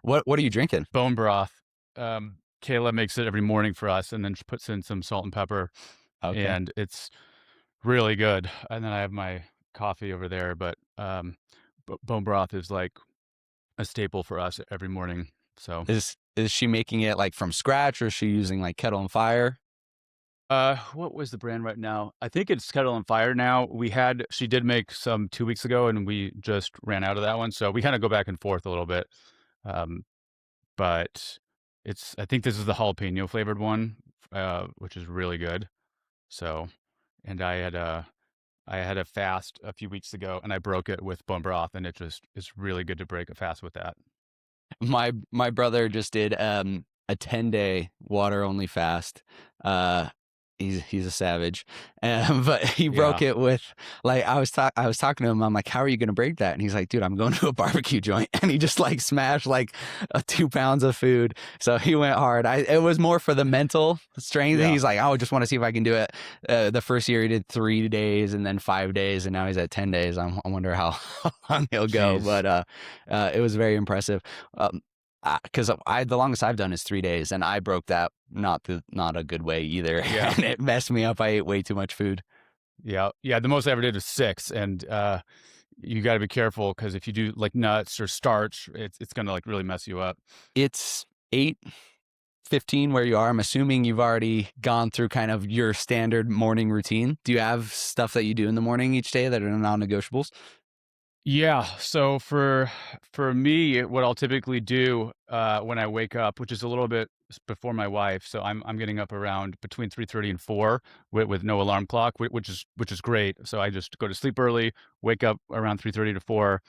What are you drinking? Bone broth. Kayla makes it every morning for us, and then she puts in some salt and pepper, Okay. and it's really good. And then I have my coffee over there, but bone broth is like a staple for us every morning. So, Is she making it like from scratch, or is she using like Kettle and Fire? what was the brand right now? I think it's Kettle and Fire now. She did make some 2 weeks ago, and we just ran out of that one. So we kind of go back and forth a little bit. Um, but I think this is the jalapeno flavored one, which is really good. So, and I had a fast a few weeks ago, and I broke it with bone broth, and it just is really good to break a fast with that. My brother just did a 10-day water only fast. Uh he's a savage. But he broke Yeah. it with like I was talking to him. I'm like, how are you going to break that? And he's like, dude, I'm going to a barbecue joint. And he just like smashed like 2 pounds of food. So he went hard. It was more for the mental strength. Yeah. He's like, I just want to see if I can do it. The first year he did 3 days and then 5 days, and now he's at 10 days. I wonder how long he'll go. Jeez. But it was very impressive. Because the longest I've done is 3 days, and I broke that not a good way either, Yeah. and it messed me up. I ate way too much food. Yeah. Yeah. The most I ever did was 6. And, you got to be careful because if you do like nuts or starch, it's going to like really mess you up. It's 8:15 where you are. I'm assuming you've already gone through kind of your standard morning routine. Do you have stuff that you do in the morning each day that are non-negotiables? Yeah. So for me, what I'll typically do when I wake up, which is a little bit before my wife, so I'm getting up around between 3:30 and 4 with no alarm clock, which is great. So I just go to sleep early, wake up around 3:30 to 4.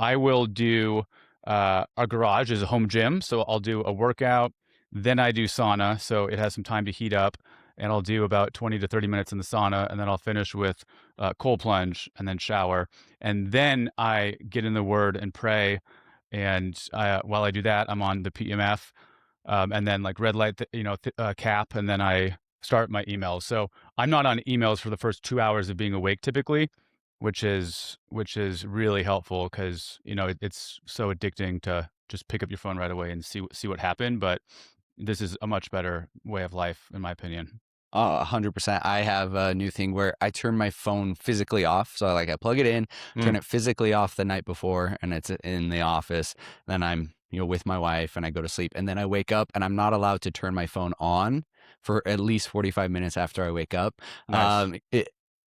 I will do our garage is a home gym, so I'll do a workout, then I do sauna, so it has some time to heat up, and I'll do about 20 to 30 minutes in the sauna, and then I'll finish with cold plunge and then shower, and then I get in the Word and pray. And while I do that, I'm on the PEMF, and then like red light, cap, and then I start my emails. So I'm not on emails for the first 2 hours of being awake typically, which is really helpful because it's so addicting to just pick up your phone right away and see what happened. But this is a much better way of life, in my opinion. 100%. I have a new thing where I turn my phone physically off. So I plug it in, turn Mm, it physically off the night before, and it's in the office. Then I'm, with my wife, and I go to sleep. And then I wake up and I'm not allowed to turn my phone on for at least 45 minutes after I wake up. nice.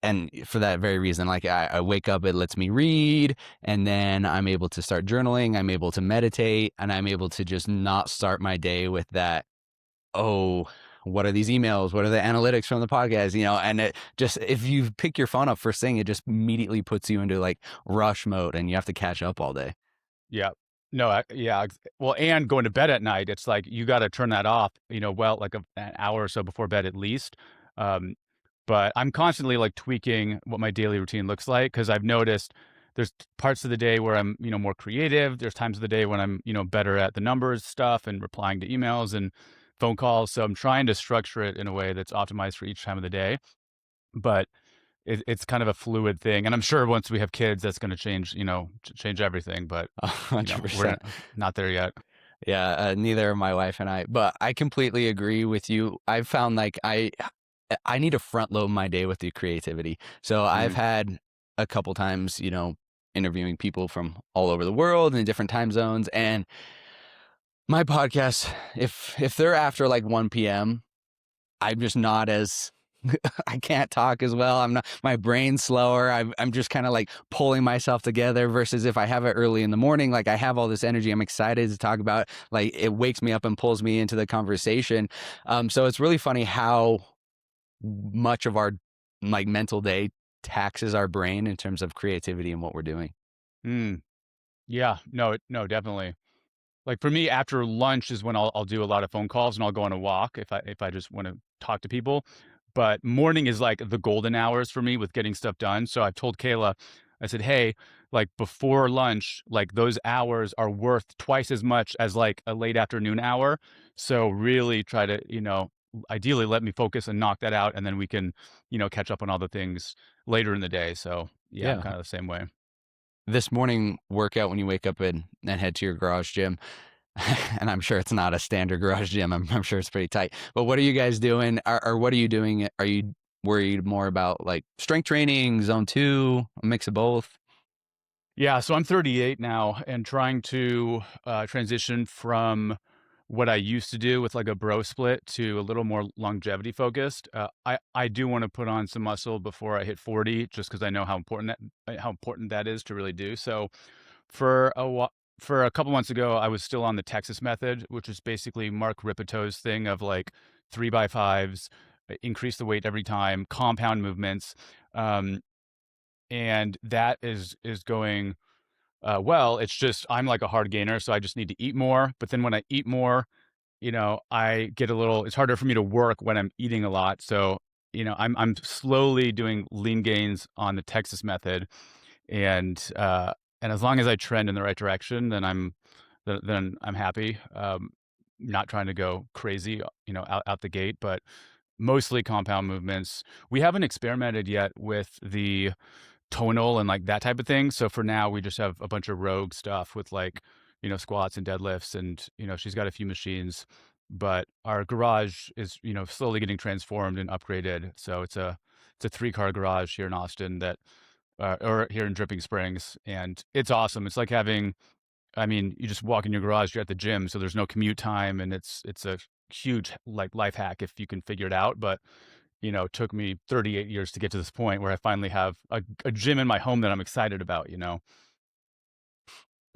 And for that very reason, like I wake up, it lets me read, and then I'm able to start journaling. I'm able to meditate, and I'm able to just not start my day with that, oh, what are these emails? What are the analytics from the podcast? And it just, if you pick your phone up first thing, it just immediately puts you into like rush mode, and you have to catch up all day. Yeah. No, yeah. Well, and going to bed at night, it's like you got to turn that off, well, like an hour or so before bed at least. Um, but I'm constantly like tweaking what my daily routine looks like because I've noticed there's parts of the day where I'm, more creative. There's times of the day when I'm, better at the numbers stuff and replying to emails and phone calls. So I'm trying to structure it in a way that's optimized for each time of the day. But it's kind of a fluid thing, and I'm sure once we have kids, that's going to change, change everything. But 100%. not there yet. Yeah, neither are my wife and I, but I completely agree with you. I've found like I need to front load my day with the creativity. So I've Mm, had a couple times, interviewing people from all over the world in different time zones, and my podcasts, if they're after like 1 p.m., I'm just not as I can't talk as well. I'm not, my brain's slower. I'm just kind of like pulling myself together versus if I have it early in the morning, like I have all this energy. I'm excited to talk about it. Like it wakes me up and pulls me into the conversation. So it's really funny how much of our like mental day taxes our brain in terms of creativity and what we're doing. mm, yeah, no, definitely. Like for me, after lunch is when I'll do a lot of phone calls and I'll go on a walk if I just want to talk to people. But morning is like the golden hours for me with getting stuff done. So I've told Kayla, I said, hey, like before lunch, like those hours are worth twice as much as like a late afternoon hour. So really try to, ideally let me focus and knock that out. And then we can, catch up on all the things later in the day. So yeah, I'm Yeah. kind of the same way. This morning workout when you wake up and head to your garage gym, And I'm sure it's not a standard garage gym. I'm sure it's pretty tight. But what are you guys doing? Or what are you doing? Are you worried more about like strength training, zone two, a mix of both? Yeah, so I'm 38 now and trying to transition from what I used to do with like a bro split to a little more longevity focused. I do want to put on some muscle before I hit 40, just because I know how important that is to really do. So for a couple months ago, I was still on the Texas method, which is basically Mark Ripato's thing of like 3x5s, increase the weight every time, compound movements. Um, and that is going well. It's just I'm like a hard gainer, so I just need to eat more. But then when I eat more, I get a little. It's harder for me to work when I'm eating a lot. So I'm slowly doing lean gains on the Texas method, and as long as I trend in the right direction, then I'm happy. Not trying to go crazy, out the gate, but mostly compound movements. We haven't experimented yet with the tonal and like that type of thing. So for now, we just have a bunch of rogue stuff with like, squats and deadlifts, and she's got a few machines. But our garage is, slowly getting transformed and upgraded. So it's a 3-car garage here in Austin or here in Dripping Springs, and it's awesome. It's like having, I mean, you just walk in your garage, you're at the gym, so there's no commute time, and it's a huge like life hack if you can figure it out. But it took me 38 years to get to this point where I finally have a gym in my home that I'm excited about.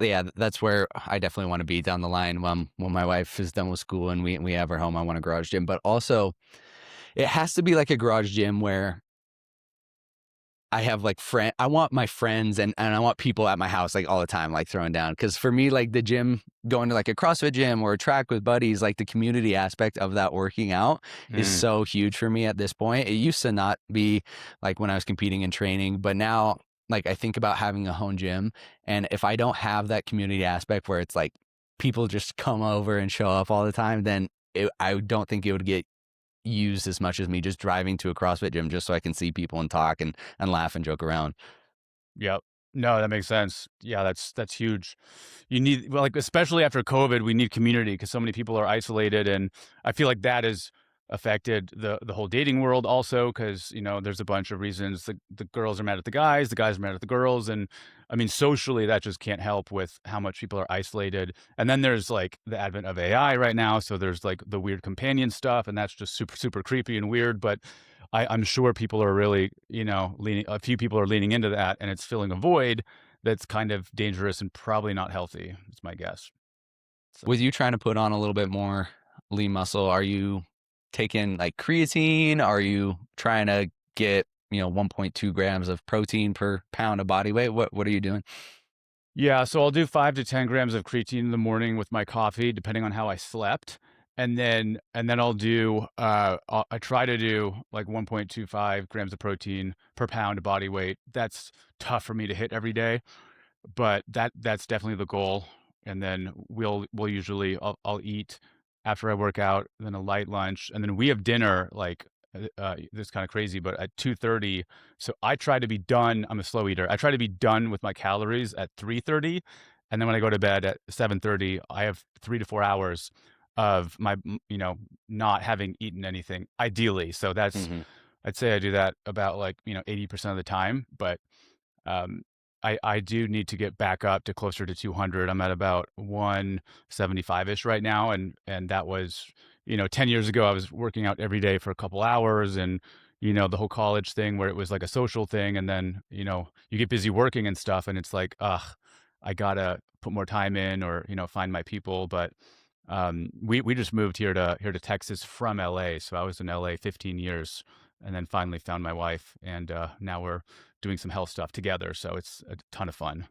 Yeah, that's where I definitely want to be down the line when my wife is done with school and we have her home. I want a garage gym, but also it has to be like a garage gym where I have like I want my friends and I want people at my house like all the time, like throwing down. Cause for me, like the gym, going to like a CrossFit gym or a track with buddies, like the community aspect of that working out is Mm. so huge for me at this point. It used to not be like when I was competing and training, but now like I think about having a home gym. And if I don't have that community aspect where it's like people just come over and show up all the time, then I don't think it would get used as much as me just driving to a CrossFit gym just so I can see people and talk and laugh and joke around. Yep. No, that makes sense. Yeah, that's huge. You need, well, like, especially after COVID, we need community because so many people are isolated, and I feel like that has affected the whole dating world also because there's a bunch of reasons. The girls are mad at the guys are mad at the girls, and I mean socially that just can't help with how much people are isolated. And then there's like the advent of AI right now, so there's like the weird companion stuff, and that's just super super creepy and weird. But I'm sure people are really, leaning. A few people are leaning into that, and it's filling a void that's kind of dangerous and probably not healthy. It's my guess. So. With you trying to put on a little bit more lean muscle, are you taking like creatine? Are you trying to get, 1.2 grams of protein per pound of body weight? What are you doing? Yeah, so I'll do 5 to 10 grams of creatine in the morning with my coffee, depending on how I slept, and then I try to do like 1.25 grams of protein per pound of body weight. That's tough for me to hit every day, but that's definitely the goal. And then we'll usually I'll eat after I work out, then a light lunch, and then we have dinner like this is kind of crazy, but at 2:30. So I try to be done. I'm a slow eater. I try to be done with my calories at 3:30, and then when I go to bed at 7:30, I have 3 to 4 hours of not having eaten anything. Ideally, so that's Hmm. I'd say I do that about like 80% of the time, but um, I do need to get back up to closer to 200. I'm at about 175-ish right now, and that was 10 years ago. I was working out every day for a couple hours, and the whole college thing where it was like a social thing, and then you get busy working and stuff, and it's like, ugh, I gotta put more time in or find my people. But we just moved here to Texas from LA, so I was in LA 15 years, and then finally found my wife, and now we're doing some health stuff together. So it's a ton of fun.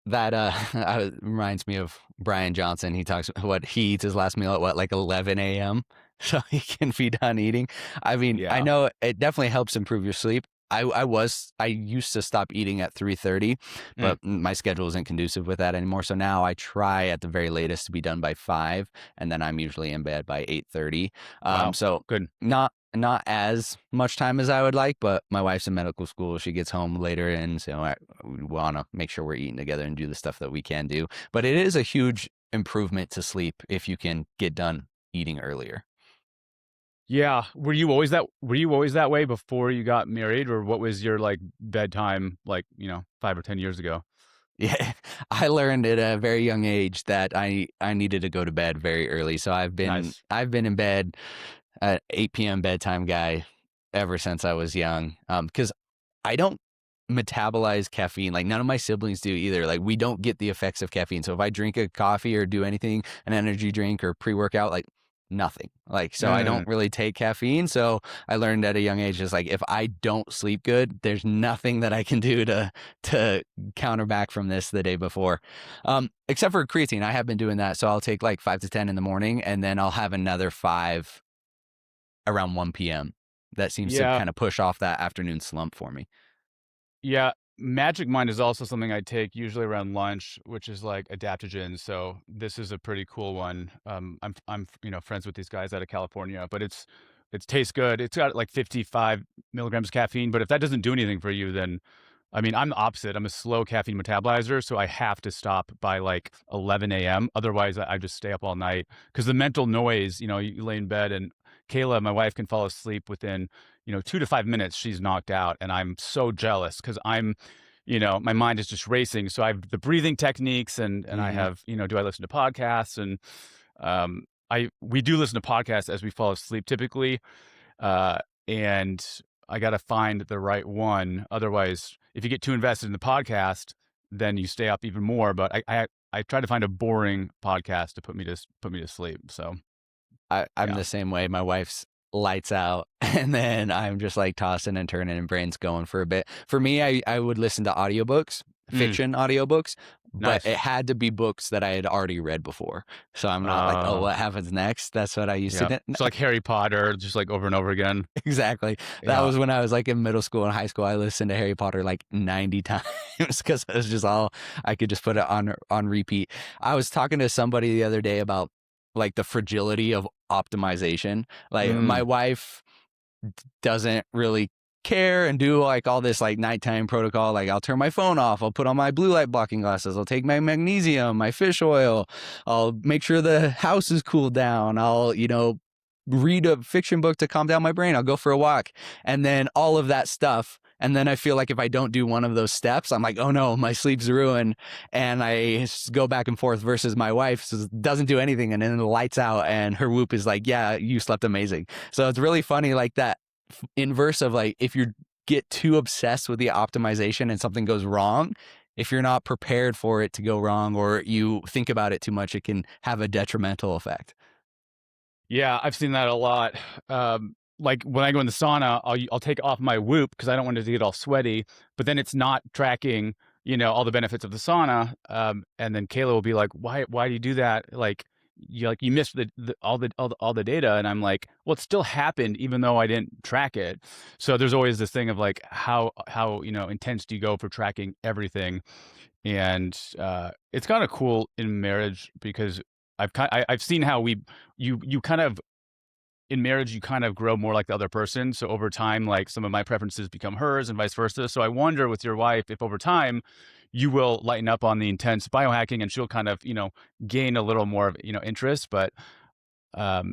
That reminds me of Brian Johnson. He talks what he eats his last meal at like 11 a.m. so he can be done eating. I mean, I Yeah. know it definitely helps improve your sleep. I used to stop eating at 3:30, Mm. but my schedule isn't conducive with that anymore. So now I try at the very latest to be done by 5, and then I'm usually in bed by 8:30. Wow. So Good. not as much time as I would like, but my wife's in medical school. She gets home later, and so we want to make sure we're eating together and do the stuff that we can do. But it is a huge improvement to sleep if you can get done eating earlier. Yeah. Were you always that way before you got married, or what was your like bedtime like, 5 or 10 years ago? Yeah, I learned at a very young age that I needed to go to bed very early. So Nice. I've been in bed at 8 p.m. bedtime guy ever since I was young. Because I don't metabolize caffeine. Like none of my siblings do either. Like we don't get the effects of caffeine. So if I drink a coffee or do anything, an energy drink or pre-workout, like nothing. Like so I Mm, don't really take caffeine. So I learned at a young age just like if I don't sleep good, there's nothing that I can do to counter back from this the day before. Except for creatine. I have been doing that. So I'll take like 5 to 10 in the morning and then I'll have another five around 1 p.m. That seems to yeah. kind of push off that afternoon slump for me. Yeah, Magic Mind is also something I take usually around lunch, which is like adaptogen. So this is a pretty cool one. I'm friends with these guys out of California, but it tastes good. It's got like 55 milligrams caffeine, but if that doesn't do anything for you, then I mean, I'm the opposite. I'm a slow caffeine metabolizer, so I have to stop by like 11 a.m. Otherwise, I just stay up all night because the mental noise. You lay in bed and Kayla, my wife, can fall asleep within 2 to 5 minutes. She's knocked out, and I'm so jealous because my mind is just racing. So I have the breathing techniques, and I Hmm. have do I listen to podcasts and I we do listen to podcasts as we fall asleep typically, uh, and I got to find the right one. Otherwise, if you get too invested in the podcast, then you stay up even more. But I try to find a boring podcast to put me to sleep. So I'm yeah. the same way. My wife's lights out and then I'm just like tossing and turning and brain's going for a bit. For me, I would listen to audiobooks, Mm, fiction audiobooks, but it nice. had to be books that I had already read before. So I'm not like, oh, Uh, what happens next? That's what I used to yeah. do. So like Harry Potter, just like over and over again. Exactly. That Yeah. was when I was like in middle school and high school. I listened to Harry Potter like 90 times because it was just all I could just put it on repeat. I was talking to somebody the other day about like the fragility of optimization. Like my Mm, wife doesn't really care and do like all this like nighttime protocol. Like I'll turn my phone off, I'll put on my blue light blocking glasses, I'll take my magnesium, my fish oil, I'll make sure the house is cooled down, I'll read a fiction book to calm down my brain, I'll go for a walk, and then all of that stuff. And then I feel like if I don't do one of those steps, I'm like, oh no, my sleep's ruined. And I go back and forth versus my wife doesn't do anything. And then the lights out and her whoop is like, yeah, you slept amazing. So it's really funny like that inverse of like if you get too obsessed with the optimization and something goes wrong, if you're not prepared for it to go wrong or you think about it too much, it can have a detrimental effect. yeah, I've seen that a lot. Like when I go in the sauna, I'll take off my Whoop because I don't want it to get all sweaty. But then it's not tracking, all the benefits of the sauna. And then Kayla will be like, "Why do you do that? You missed all the data." And I'm like, "Well, it still happened even though I didn't track it." So there's always this thing of like, how intense do you go for tracking everything? And it's kind of cool in marriage because I've seen how you kind of in marriage you kind of grow more like the other person. So over time, like some of my preferences become hers and vice versa. So I wonder with your wife if over time you will lighten up on the intense biohacking and she'll kind of gain a little more of interest, but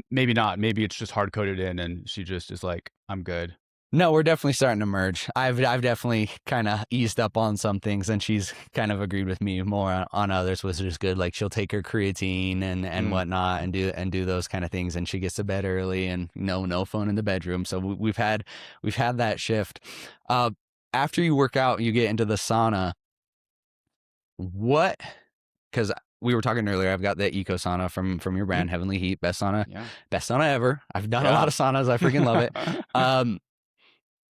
maybe not. Maybe it's just hard coded in and she just is like, I'm good. No, we're definitely starting to merge. I've definitely kind of eased up on some things, and she's kind of agreed with me more on others, which is good. Like she'll take her creatine and Mm. whatnot, and do those kind of things, and she gets to bed early, and no phone in the bedroom. So we've had that shift. Uh, After you work out, you get into the sauna. What? Because we were talking earlier, I've got the eco sauna from your Mhm. brand, Heavenly Heat, Yeah. best sauna ever. I've done a lot Yeah. of saunas. I freaking love it. Um,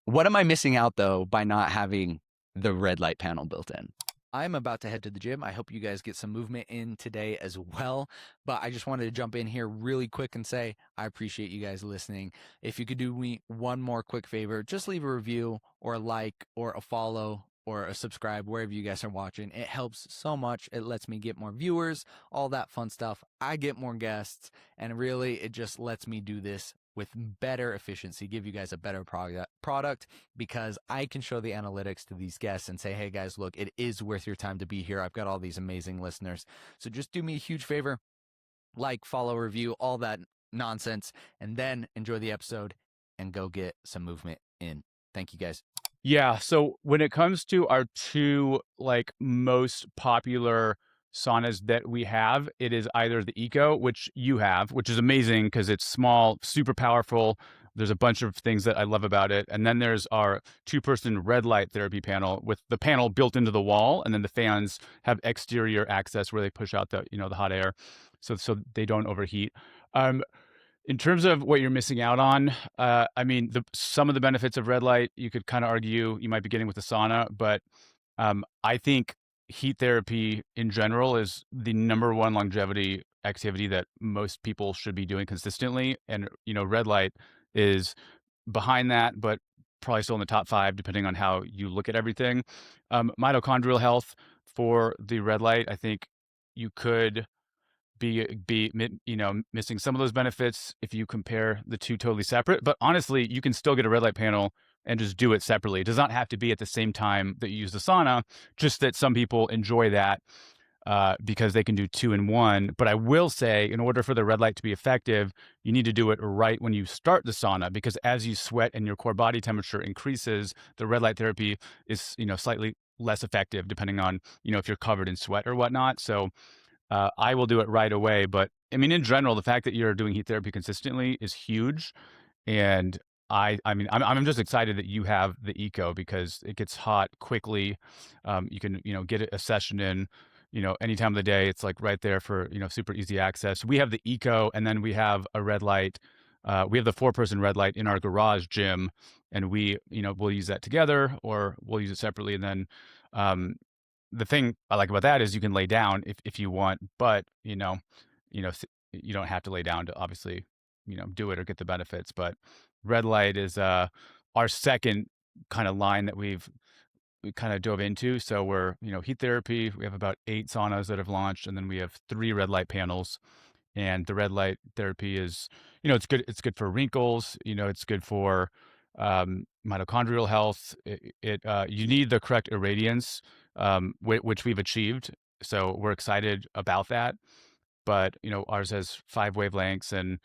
what am I missing out though by not having the red light panel built in? I'm about to head to the gym. I hope you guys get some movement in today as well. But I just wanted to jump in here really quick and say I appreciate you guys listening. If you could do me one more quick favor, just leave a review or a like or a follow or a subscribe wherever you guys are watching. It helps so much. It lets me get more viewers, all that fun stuff. I get more guests, and really it just lets me do this with better efficiency, give you guys a better product, because I can show the analytics to these guests and say, hey guys, look, it is worth your time to be here. I've got all these amazing listeners. So just do me a huge favor, like, follow, review, all that nonsense, and then enjoy the episode and go get some movement in. Thank you guys. Yeah. So when it comes to our two like most popular saunas that we have, it is either the Eco, which you have, which is amazing because it's small, super powerful. There's a bunch of things that I love about it. And then there's our 2-person red light therapy panel with the panel built into the wall, and then the fans have exterior access where they push out the, the hot air so they don't overheat. In terms of what you're missing out on, I mean, some of the benefits of red light, you could kind of argue you might be getting with the sauna, but I think heat therapy in general is the number one longevity activity that most people should be doing consistently. And, red light is behind that, but probably still in the top 5, depending on how you look at everything. Mitochondrial health for the red light, I think you could be missing some of those benefits if you compare the two totally separate. But honestly, you can still get a red light panel and just do it separately. It does not have to be at the same time that you use the sauna, just that some people enjoy that because they can do 2 in 1. But I will say, in order for the red light to be effective, you need to do it right when you start the sauna, because as you sweat and your core body temperature increases, the red light therapy is, slightly less effective depending on, if you're covered in sweat or whatnot. So I will do it right away. But I mean, in general, the fact that you're doing heat therapy consistently is huge. And I mean, I'm just excited that you have the Eco because it gets hot quickly. You can, get a session in, any time of the day. It's like right there for, super easy access. We have the Eco, and then we have a red light. We have the 4-person red light in our garage gym, and we'll use that together or we'll use it separately. And then, the thing I like about that is you can lay down if you want, but you don't have to lay down to obviously, do it or get the benefits. But red light is our second kind of line that we kind of dove into. So we're, heat therapy. We have about 8 saunas that have launched, and then we have 3 red light panels. And the red light therapy is, it's good. It's good for wrinkles. It's good for mitochondrial health. You need the correct irradiance, which we've achieved. So we're excited about that. But ours has 5 wavelengths, and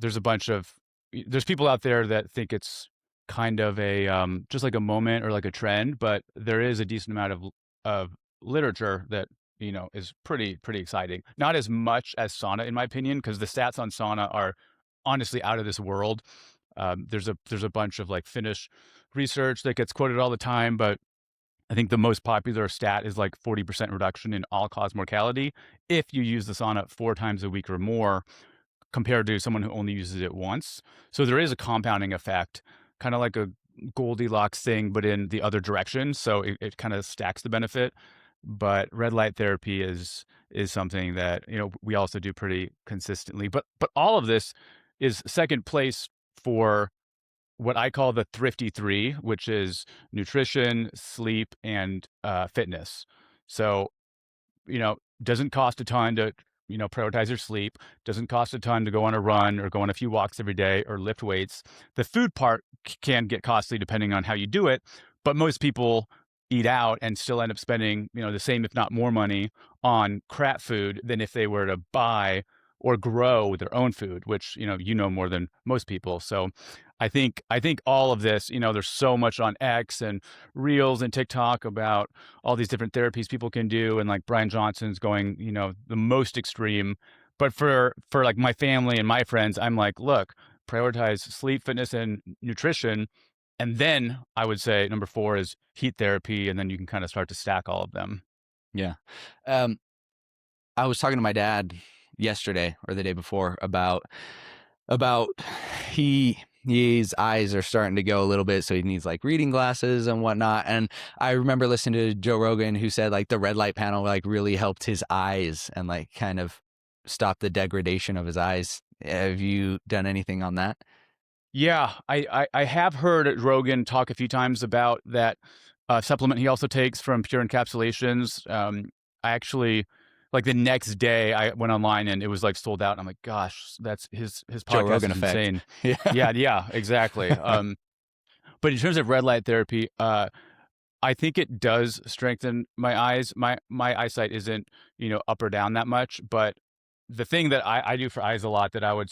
there's people out there that think it's kind of a just like a moment or like a trend, but there is a decent amount of literature that is pretty exciting. Not as much as sauna, in my opinion, because the stats on sauna are honestly out of this world. There's a bunch of like Finnish research that gets quoted all the time, but I think the most popular stat is like 40% reduction in all-cause mortality if you use the sauna 4 times a week or more, compared to someone who only uses it once. So there is a compounding effect, kind of like a Goldilocks thing, but in the other direction. So it kind of stacks the benefit. But red light therapy is something that we also do pretty consistently. But all of this is second place for what I call the thrifty 3, which is nutrition, sleep, and fitness. So doesn't cost a ton to, prioritize your sleep. Doesn't cost a ton to go on a run or go on a few walks every day or lift weights. The food part can get costly depending on how you do it, but most people eat out and still end up spending, the same, if not more money on crap food than if they were to buy or grow their own food, which, more than most people. So I think all of this, there's so much on X and Reels and TikTok about all these different therapies people can do. And like Brian Johnson's going, the most extreme. But for like my family and my friends, I'm like, look, prioritize sleep, fitness, and nutrition. And then I would say number 4 is heat therapy. And then you can kind of start to stack all of them. Yeah. I was talking to my dad yesterday or the day before about his eyes are starting to go a little bit, so he needs like reading glasses and whatnot. And I remember listening to Joe Rogan, who said like the red light panel like really helped his eyes and like kind of stop the degradation of his eyes. Have you done anything on that? Yeah, I have heard Rogan talk a few times about that supplement he also takes from Pure Encapsulations. I actually like the next day I went online and it was like sold out. And I'm like, gosh, that's his Joe podcast Rogan is effect. insane. Yeah. Yeah, exactly. But in terms of red light therapy, I think it does strengthen my eyes. My eyesight isn't, up or down that much, but the thing that I do for eyes a lot that I would,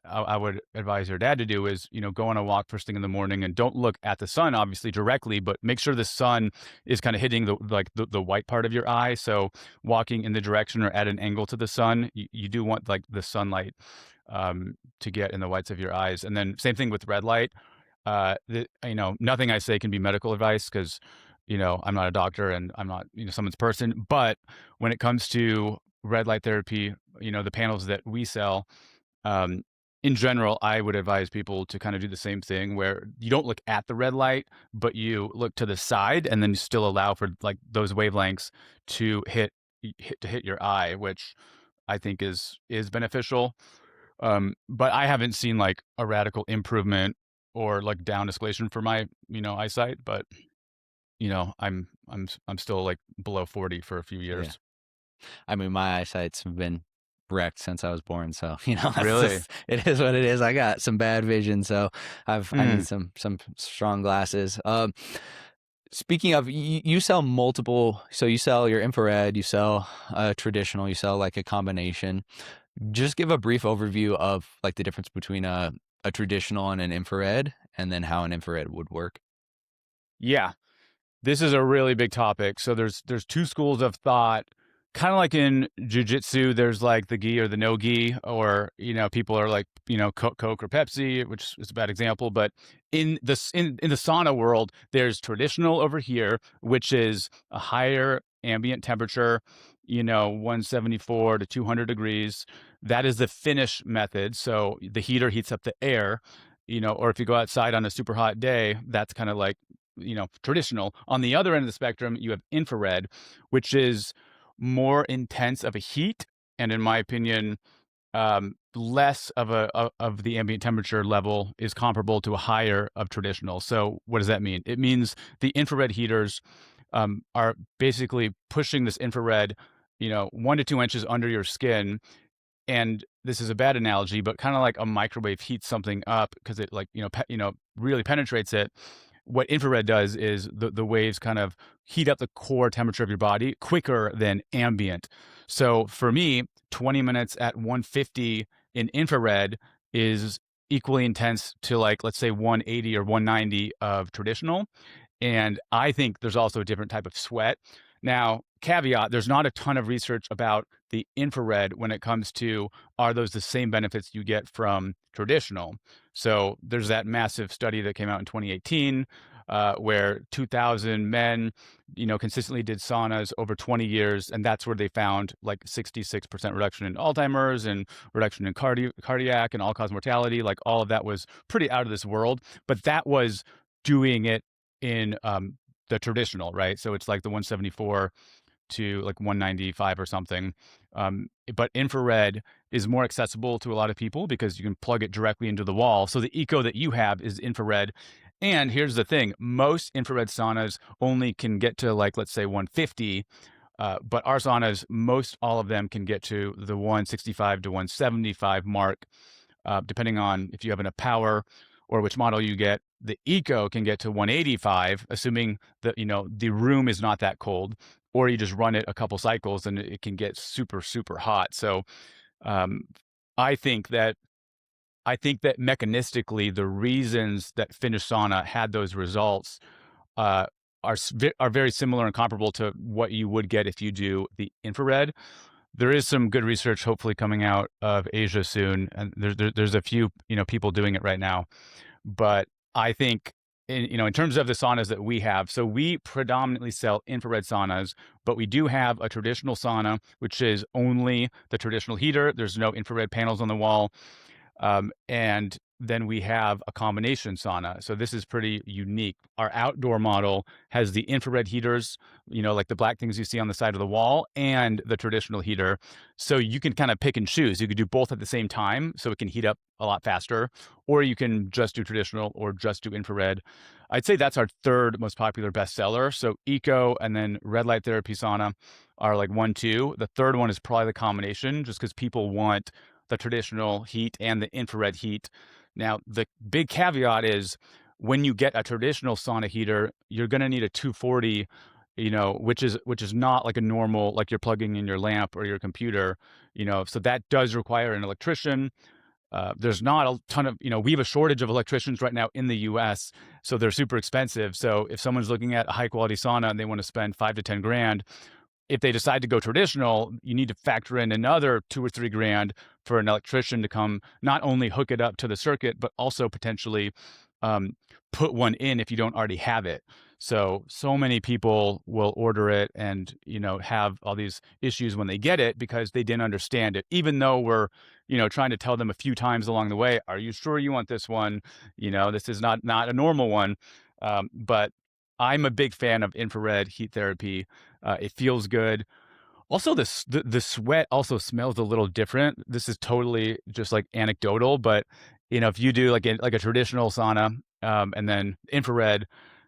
I would advise your dad to do is, go on a walk first thing in the morning and don't look at the sun, obviously directly, but make sure the sun is kind of hitting the white part of your eye. So walking in the direction or at an angle to the sun, you do want like the sunlight to get in the whites of your eyes. And then same thing with red light. Nothing I say can be medical advice because, I'm not a doctor and I'm not, someone's person. But when it comes to red light therapy, the panels that we sell, um, in general, I would advise people to kind of do the same thing where you don't look at the red light, but you look to the side and then you still allow for like those wavelengths to hit your eye, which I think is beneficial. But I haven't seen like a radical improvement or like down escalation for my, eyesight, but I'm still like below 40 for a few Yeah. years. I mean, my eyesight's been wrecked since I was born, so that's Really? just, it is what it is. I got some bad vision, so I Mm. need some strong glasses. Speaking of, you sell multiple, so you sell your infrared, you sell traditional, you sell like a combination. Just give a brief overview of like the difference between a traditional and an infrared, and then how an infrared would work. Yeah. This is a really big topic. So there's two schools of thought. Kind of like in jujitsu, there's like the gi or the no gi, or people are like Coke or Pepsi, which is a bad example. But in the sauna world, there's traditional over here, which is a higher ambient temperature, 174 to 200 degrees. That is the Finnish method. So the heater heats up the air, or if you go outside on a super hot day, that's kind of like traditional. On the other end of the spectrum, you have infrared, which is more intense of a heat, and in my opinion, less of the ambient temperature level is comparable to a higher of traditional. So what does that mean? It means the infrared heaters are basically pushing this infrared, 1 to 2 inches under your skin. And this is a bad analogy, but kind of like a microwave heats something up because it like really penetrates it. What infrared does is the waves kind of heat up the core temperature of your body quicker than ambient. So for me, 20 minutes at 150 in infrared is equally intense to like, let's say 180 or 190 of traditional. And I think there's also a different type of sweat. Now, caveat, there's not a ton of research about the infrared when it comes to are those the same benefits you get from traditional. So there's that massive study that came out in 2018 where 2,000 men, consistently did saunas over 20 years, and that's where they found like 66% reduction in Alzheimer's and reduction in cardiac and all-cause mortality. Like all of that was pretty out of this world, but that was doing it in the traditional, right? So it's like the 174 to like 195 or something. But infrared is more accessible to a lot of people because you can plug it directly into the wall. So the eco that you have is infrared. And here's the thing, most infrared saunas only can get to like, let's say 150. But our saunas, most all of them can get to the 165 to 175 mark, depending on if you have enough power or which model you get. The eco can get to 185, assuming that the room is not that cold, or you just run it a couple cycles and it can get super, super hot. So um, I think that mechanistically, the reasons that Finnish sauna had those results uh, are very similar and comparable to what you would get if you do the infrared. There is some good research, hopefully, coming out of Asia soon, and there's a few people doing it right now. But I think in terms of the saunas that we have, so we predominantly sell infrared saunas, but we do have a traditional sauna, which is only the traditional heater. There's no infrared panels on the wall. And then we have a combination sauna. So this is pretty unique. Our outdoor model has the infrared heaters, like the black things you see on the side of the wall, and the traditional heater. So you can kind of pick and choose. You could do both at the same time, so it can heat up a lot faster, or you can just do traditional or just do infrared. I'd say that's our third most popular bestseller. So eco and then red light therapy sauna. are like 1, 2. The third one is probably the combination, just because people want the traditional heat and the infrared heat. Now, the big caveat is when you get a traditional sauna heater, you're going to need a 240, which is not like a normal, like you're plugging in your lamp or your computer, so that does require an electrician. There's not a ton of, we have a shortage of electricians right now in the US, so they're super expensive. So if someone's looking at a high quality sauna and they want to spend 5 to 10 grand, if they decide to go traditional, you need to factor in another 2 or 3 grand for an electrician to come not only hook it up to the circuit, but also potentially um, put one in if you don't already have it. So many people will order it and, have all these issues when they get it because they didn't understand it, even though we're, trying to tell them a few times along the way, are you sure you want this one? This is not a normal one. But I'm a big fan of infrared heat therapy. It feels good. Also, the sweat also smells a little different. This is totally just like anecdotal, but if you do like a traditional sauna, and then infrared,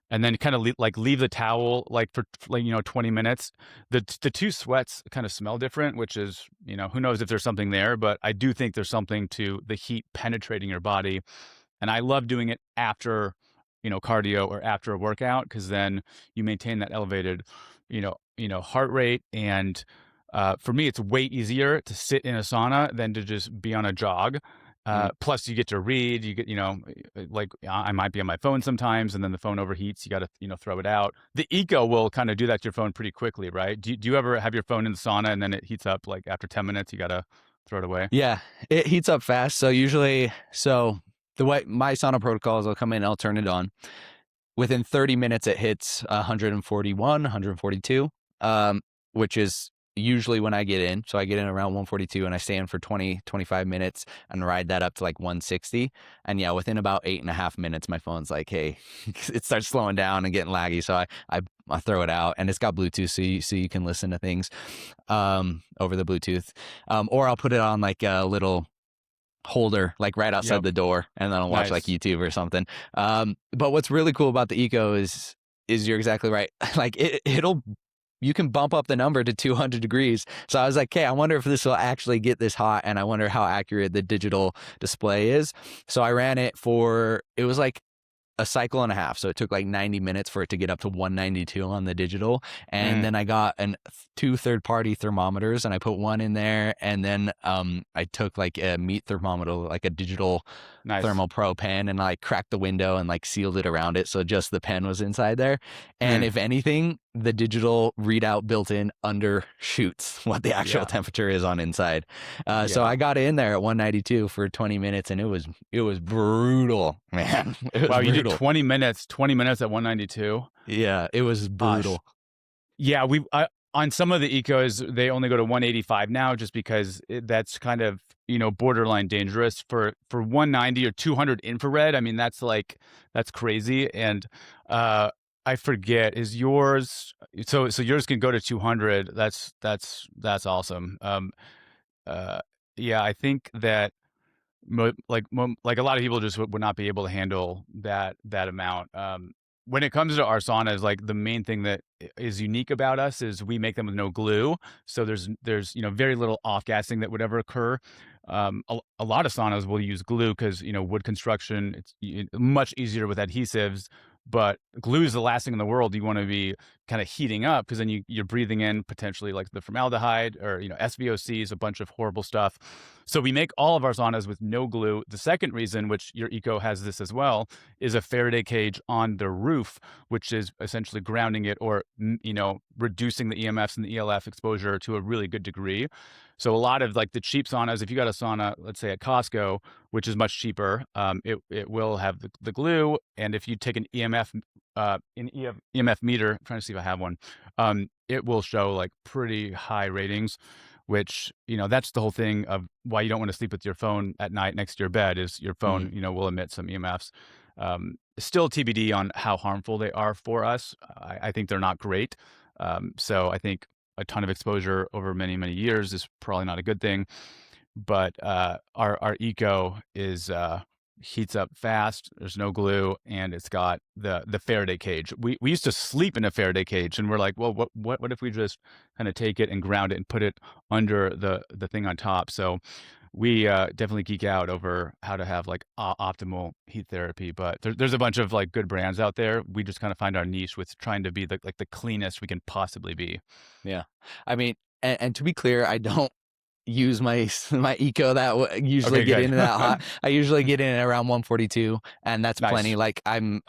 and then kind of leave the towel like for like 20 minutes, the two sweats kind of smell different, which is who knows if there's something there, but I do think there's something to the heat penetrating your body, and I love doing it after cardio or after a workout, because then you maintain that elevated heart rate. And for me, it's way easier to sit in a sauna than to just be on a jog. Mm. Plus you get to read, you get, like I might be on my phone sometimes, and then the phone overheats, you got to throw it out. The Eco will kind of do that to your phone pretty quickly, right? Do you ever have your phone in the sauna and then it heats up like after 10 minutes, you got to throw it away? Yeah, it heats up fast. So usually, the way my sauna protocol is, I'll come in, I'll turn it on. Within 30 minutes, it hits 141, 142, which is usually when I get in. So I get in around 142 and I stay in for 20, 25 minutes and ride that up to like 160. And yeah, within about 8.5 minutes, my phone's like, hey, it starts slowing down and getting laggy. So I throw it out, and it's got Bluetooth, so you can listen to things over the Bluetooth. Or I'll put it on like a little holder like right outside Yep. the door, and then I'll watch like Nice. YouTube or something. But what's really cool about the Eco is you're exactly right. Like you can bump up the number to 200 degrees. So I was like, okay, I wonder if this will actually get this hot, and I wonder how accurate the digital display is. So I ran it it was like a cycle and a half. So it took like 90 minutes for it to get up to 192 on the digital. And then I got two third-party thermometers, and I put one in there. And then I took like a meat thermometer, like a digital Nice. thermal pro pen, and I cracked the window and like sealed it around it. So just the pen was inside there. And if anything, the digital readout built in undershoots what the actual Yeah. temperature is on inside. So Yeah. I got in there at 192 for 20 minutes, and it was brutal, man. It was Wow, you did brutal. 20 minutes at 192. Yeah, it was brutal. Yeah, on some of the ecos, they only go to 185 now, just because that's kind of borderline dangerous for 190 or 200 infrared. I mean, that's crazy. And I forget, is yours, so yours can go to 200. That's awesome. Uh, yeah, I think that like a lot of people just would not be able to handle that amount. When it comes to our saunas, like the main thing that is unique about us is we make them with no glue, so there's very little off gassing that would ever occur. A lot of saunas will use glue because wood construction, it's much easier with adhesives. But glue is the last thing in the world you want to be kind of heating up, because then you're breathing in potentially like the formaldehyde or SVOCs, a bunch of horrible stuff. So we make all of our saunas with no glue. The second reason, which your Eco has this as well, is a Faraday cage on the roof, which is essentially grounding it, or reducing the EMFs and the ELF exposure to a really good degree. So a lot of like the cheap saunas, if you got a sauna, let's say at Costco, which is much cheaper, it will have the glue. And if you take an EMF meter, I'm trying to see if I have one, it will show like pretty high ratings, which that's the whole thing of why you don't want to sleep with your phone at night next to your bed, is your phone will emit some EMFs. Still TBD on how harmful they are for us. I think they're not great. So I think a ton of exposure over many, many years is probably not a good thing. But our Eco is heats up fast. There's no glue, and it's got the Faraday cage. We used to sleep in a Faraday cage, and we're like, well, what if we just kind of take it and ground it and put it under the thing on top? So we definitely geek out over how to have like optimal heat therapy. But there's a bunch of like good brands out there. We just kind of find our niche with trying to be the cleanest we can possibly be. Yeah. I mean, and to be clear, I don't use my eco usually Okay, get good. into that hot. I usually get in at around 142, and that's Nice. plenty. Like I'm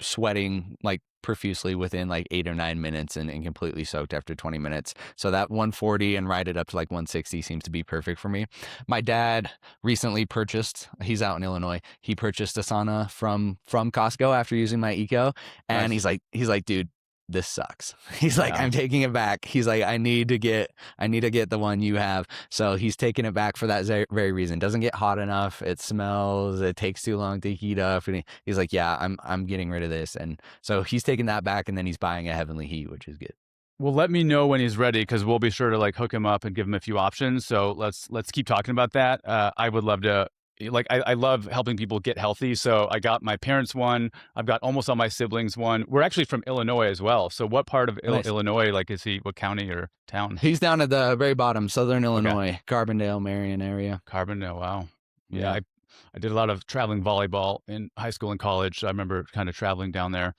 sweating like profusely within like 8 or 9 minutes and completely soaked after 20 minutes. So that 140 and ride it up to like 160 seems to be perfect for me. My dad recently purchased, he's out in Illinois. He purchased a sauna from Costco after using my eco, and Nice. he's like, dude, this sucks. He's like, Yeah. I'm taking it back. He's like, I need to get the one you have. So he's taking it back for that very reason. Doesn't get hot enough. It smells. It takes too long to heat up. And he's like, yeah, I'm getting rid of this. And so he's taking that back, and then he's buying a Heavenly Heat, which is good. Well, let me know when he's ready, because we'll be sure to like hook him up and give him a few options. So let's keep talking about that. I would love to. Like I love helping people get healthy. So I got my parents one. I've got almost all my siblings one. We're actually from Illinois as well. So what part of Nice. Illinois? Like, is he? What county or town? He's down at the very bottom, Southern Okay, Illinois, Carbondale, Marion area. Carbondale. Wow. Yeah, Yeah. I did a lot of traveling volleyball in high school and college. So I remember kind of traveling down there.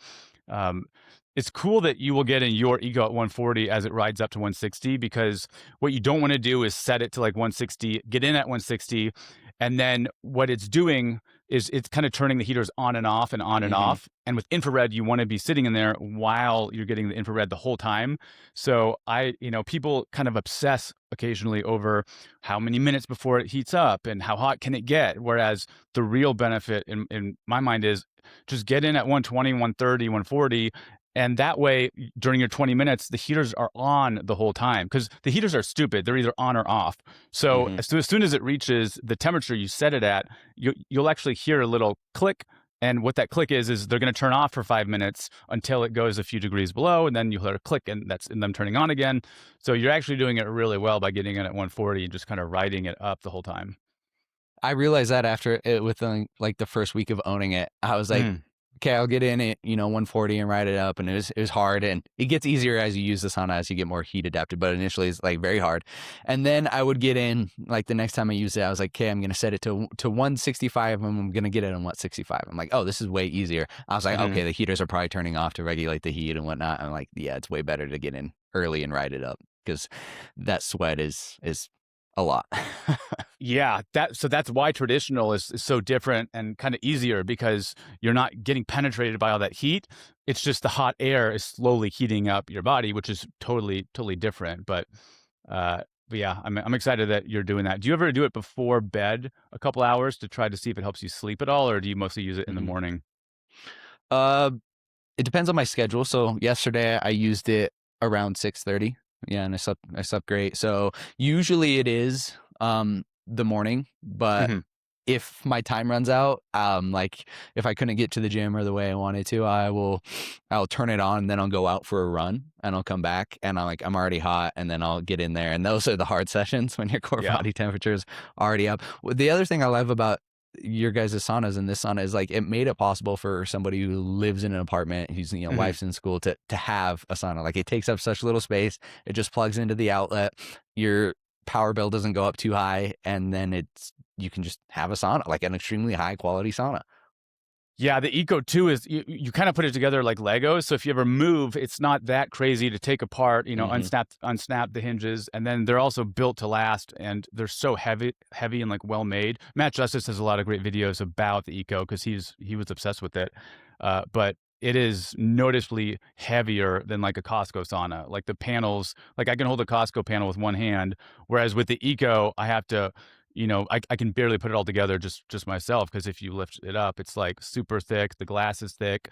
Um, it's cool that you will get in your ego at 140 as it rides up to 160, because what you don't want to do is set it to like 160, get in at 160, and then what it's doing is it's kind of turning the heaters on and off and on and Mm-hmm. off. And with infrared, you want to be sitting in there while you're getting the infrared the whole time. So people kind of obsess occasionally over how many minutes before it heats up and how hot can it get. Whereas the real benefit in my mind is just get in at 120, 130, 140. And that way, during your 20 minutes, the heaters are on the whole time, because the heaters are stupid. They're either on or off. So Mm-hmm. as soon as it reaches the temperature you set it at, you'll actually hear a little click. And what that click is they're going to turn off for 5 minutes until it goes a few degrees below. And then you'll hear a click, and that's them turning on again. So you're actually doing it really well by getting in at 140 and just kind of riding it up the whole time. I realized that after it within like the first week of owning it, I was like, Mm. okay, I'll get in at 140 and ride it up, and it was hard, and it gets easier as you use the sauna as you get more heat adapted. But initially, it's like very hard, and then I would get in like the next time I used it, I was like, okay, I'm gonna set it to 165, and I'm gonna get it on 165. I'm like, oh, this is way easier. I was like, Mhm. okay, the heaters are probably turning off to regulate the heat and whatnot. I'm like, yeah, it's way better to get in early and ride it up, because that sweat is a lot. Yeah, that's why traditional is so different and kind of easier, because you're not getting penetrated by all that heat. It's just the hot air is slowly heating up your body, which is totally different. But yeah, I'm excited that you're doing that. Do you ever do it before bed a couple hours to try to see if it helps you sleep at all, or do you mostly use it in the Mhm. morning? Uh, it depends on my schedule. So yesterday I used it around 6:30. Yeah, and I slept great. So usually it is the morning, but Mhm. if my time runs out, like if I couldn't get to the gym or the way I wanted to, I'll turn it on, and then I'll go out for a run, and I'll come back, and I'm already hot, and then I'll get in there. And those are the hard sessions when your core Yeah. body temperature is already up. The other thing I love about your guys' saunas and this sauna is like it made it possible for somebody who lives in an apartment, whose Mhm. wife's in school, to have a sauna. Like it takes up such little space. It just plugs into the outlet. Your power bill doesn't go up too high, and then you can just have a sauna, like an extremely high quality sauna. Yeah, the Eco 2 is you kind of put it together like Legos. So if you ever move, it's not that crazy to take apart, Hmm. unsnap the hinges. And then they're also built to last, and they're so heavy and like well made. Matt Justice has a lot of great videos about the Eco, because he was obsessed with it. But it is noticeably heavier than like a Costco sauna. Like the panels, like I can hold a Costco panel with one hand, whereas with the Eco, I have to I can barely put it all together just myself, because if you lift it up, it's like super thick. The glass is thick.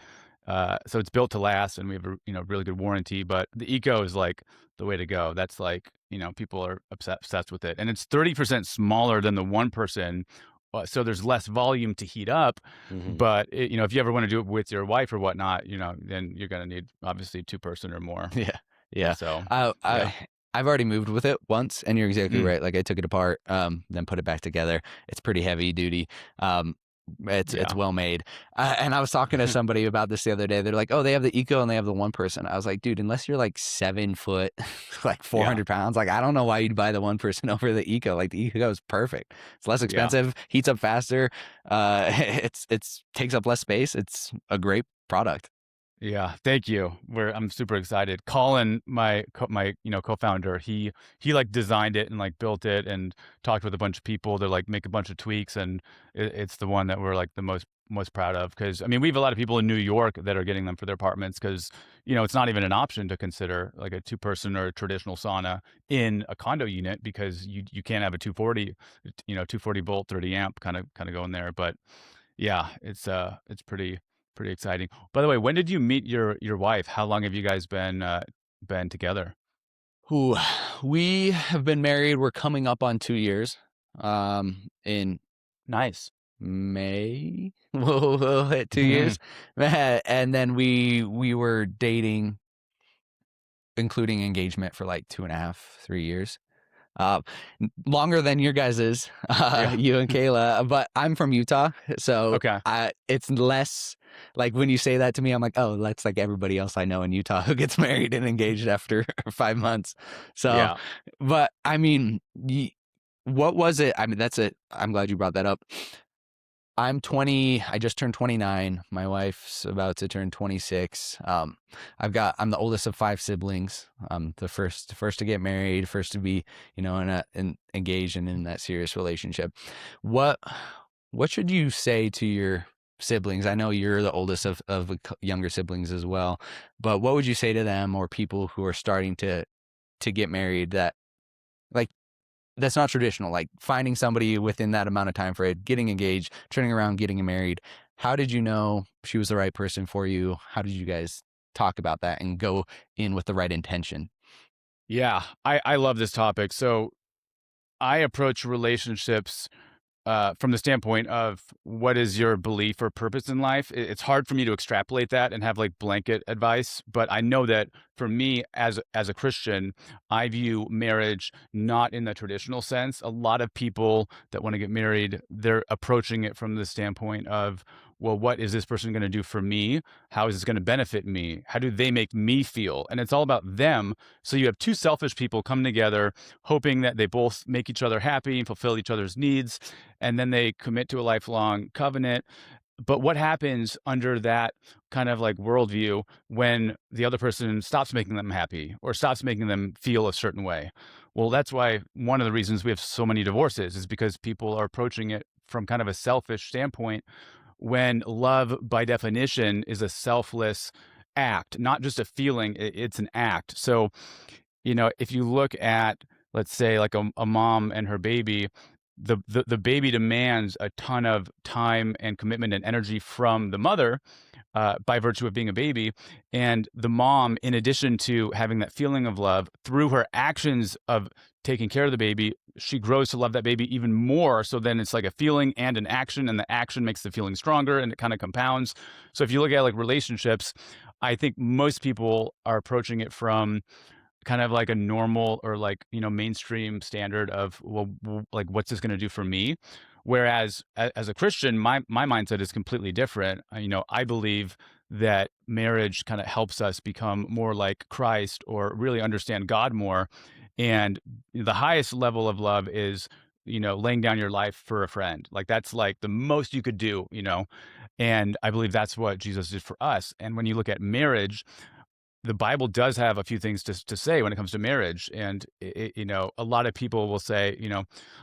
So it's built to last, and we have a really good warranty. But the Eco is like the way to go. That's like, people are obsessed with it. And it's 30% smaller than the one person. So there's less volume to heat up. Hmm. But if you ever want to do it with your wife or whatnot, then you're going to need obviously two-person or more. Yeah, yeah. So I, yeah. I I've already moved with it once, and you're exactly Mm. right. Like I took it apart, then put it back together. It's pretty heavy duty. It's Yeah. well made. And I was talking to somebody about this the other day. They're like, "Oh, they have the eco and they have the one person." I was like, "Dude, unless you're like 7 foot, like Yeah. 400 pounds, like I don't know why you'd buy the one person over the eco. Like the eco is perfect. It's less Yeah. expensive, heats up faster. It's takes up less space. It's a great product." Yeah, thank you. I'm super excited. Colin, my co-founder, he like designed it and like built it and talked with a bunch of people to like make a bunch of tweaks, and it's the one that we're like the most proud of, because I mean we have a lot of people in New York that are getting them for their apartments because it's not even an option to consider like a 2-person or a traditional sauna in a condo unit because you can't have a 240 240 volt 30 amp kind of going there. But yeah, it's pretty exciting. By the way, when did you meet your wife? How long have you guys been together? Who we have been married. We're coming up on 2 years. In Nice. May we'll hit 2 years. And then we were dating, including engagement, for like 2.5, 3 years. Uh, Longer than your guys's, Yeah. you and Kayla. But I'm from Utah, so Okay. it's less like when you say that to me, I'm like, oh, that's like everybody else I know in Utah who gets married and engaged after 5 months. So, Yeah. but I mean, what was it? I mean, that's it. I'm glad you brought that up. I'm 20. I just turned 29. My wife's about to turn 26. I'm the oldest of 5 siblings. I'm the first to get married, first to be, engaged and in that serious relationship. What, what should you say to your siblings? I know you're the oldest of younger siblings as well, but what would you say to them or people who are starting to get married that, like, that's not traditional, like finding somebody within that amount of time frame, getting engaged, turning around, getting married? How did you know she was the right person for you? How did you guys talk about that and go in with the right intention? Yeah. I love this topic. So I approach relationships from the standpoint of what is your belief or purpose in life. It's hard for me to extrapolate that and have like blanket advice, but I know that for me as a Christian, I view marriage not in the traditional sense. A lot of people that want to get married, they're approaching it from the standpoint of, well, what is this person going to do for me? How is this going to benefit me? How do they make me feel? And it's all about them. So you have two selfish people come together, hoping that they both make each other happy and fulfill each other's needs, and then they commit to a lifelong covenant. But what happens under that kind of like worldview when the other person stops making them happy or stops making them feel a certain way? Well, that's why one of the reasons we have so many divorces is because people are approaching it from kind of a selfish standpoint, when love by definition is a selfless act, not just a feeling, it's an act. So if you look at, let's say, like a mom and her baby, the baby demands a ton of time and commitment and energy from the mother, by virtue of being a baby. And the mom, in addition to having that feeling of love through her actions of taking care of the baby, she grows to love that baby even more. So then it's like a feeling and an action, and the action makes the feeling stronger and it kind of compounds. So if you look at like relationships, I think most people are approaching it from kind of like a normal or like mainstream standard of, well, like what's this going to do for me? Whereas as a Christian, my mindset is completely different. I believe that marriage kind of helps us become more like Christ or really understand God more. And the highest level of love is laying down your life for a friend. Like that's like the most you could do. And I believe that's what Jesus did for us. And when you look at marriage, the Bible does have a few things to say when it comes to marriage. And, a lot of people will say,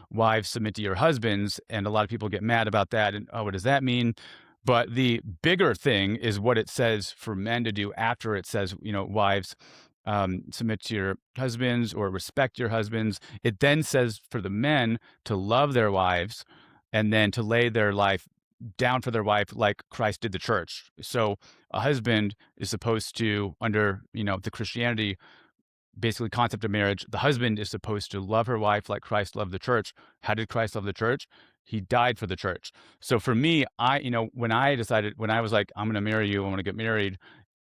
wives, submit to your husbands. And a lot of people get mad about that. And, oh, what does that mean? But the bigger thing is what it says for men to do after it says, wives, submit to your husbands or respect your husbands. It then says for the men to love their wives and then to lay their life down for their wife like Christ did the church. So a husband is supposed to, under, the Christianity, basically concept of marriage, the husband is supposed to love her wife like Christ loved the church. How did Christ love the church? He died for the church. So for me, when I was like, I'm going to marry you, I want to get married,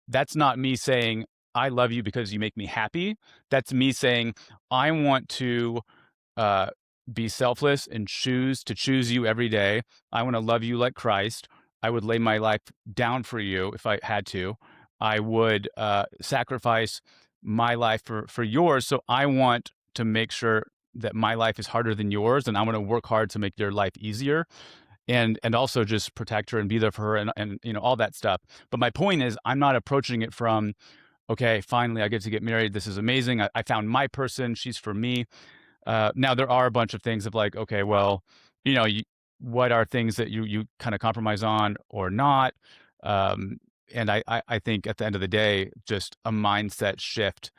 that's not me saying, I love you because you make me happy. That's me saying, I want to, uh, be selfless and choose you every day. I want to love you like Christ. I would lay my life down for you if I had to. I would sacrifice my life for yours. So I want to make sure that my life is harder than yours, and I want to work hard to make your life easier, and also just protect her and be there for her, and all that stuff. But my point is, I'm not approaching it from, okay, finally I get to get married. This is amazing. I found my person. She's for me. Now there are a bunch of things of like, okay, well, you, what are things that you kind of compromise on or not? Um, and I think at the end of the day, just a mindset shift.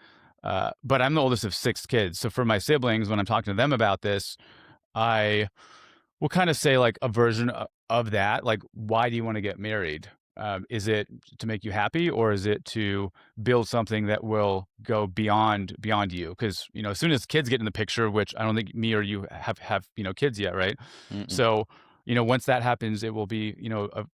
But I'm the oldest of 6 kids, so for my siblings, when I'm talking to them about this, I will kind of say like a version of that. Like, why do you want to get married? Is it to make you happy, or is it to build something that will go beyond you? Because as soon as kids get in the picture, which I don't think me or you have kids yet, right? Mm-mm. So once that happens, it will be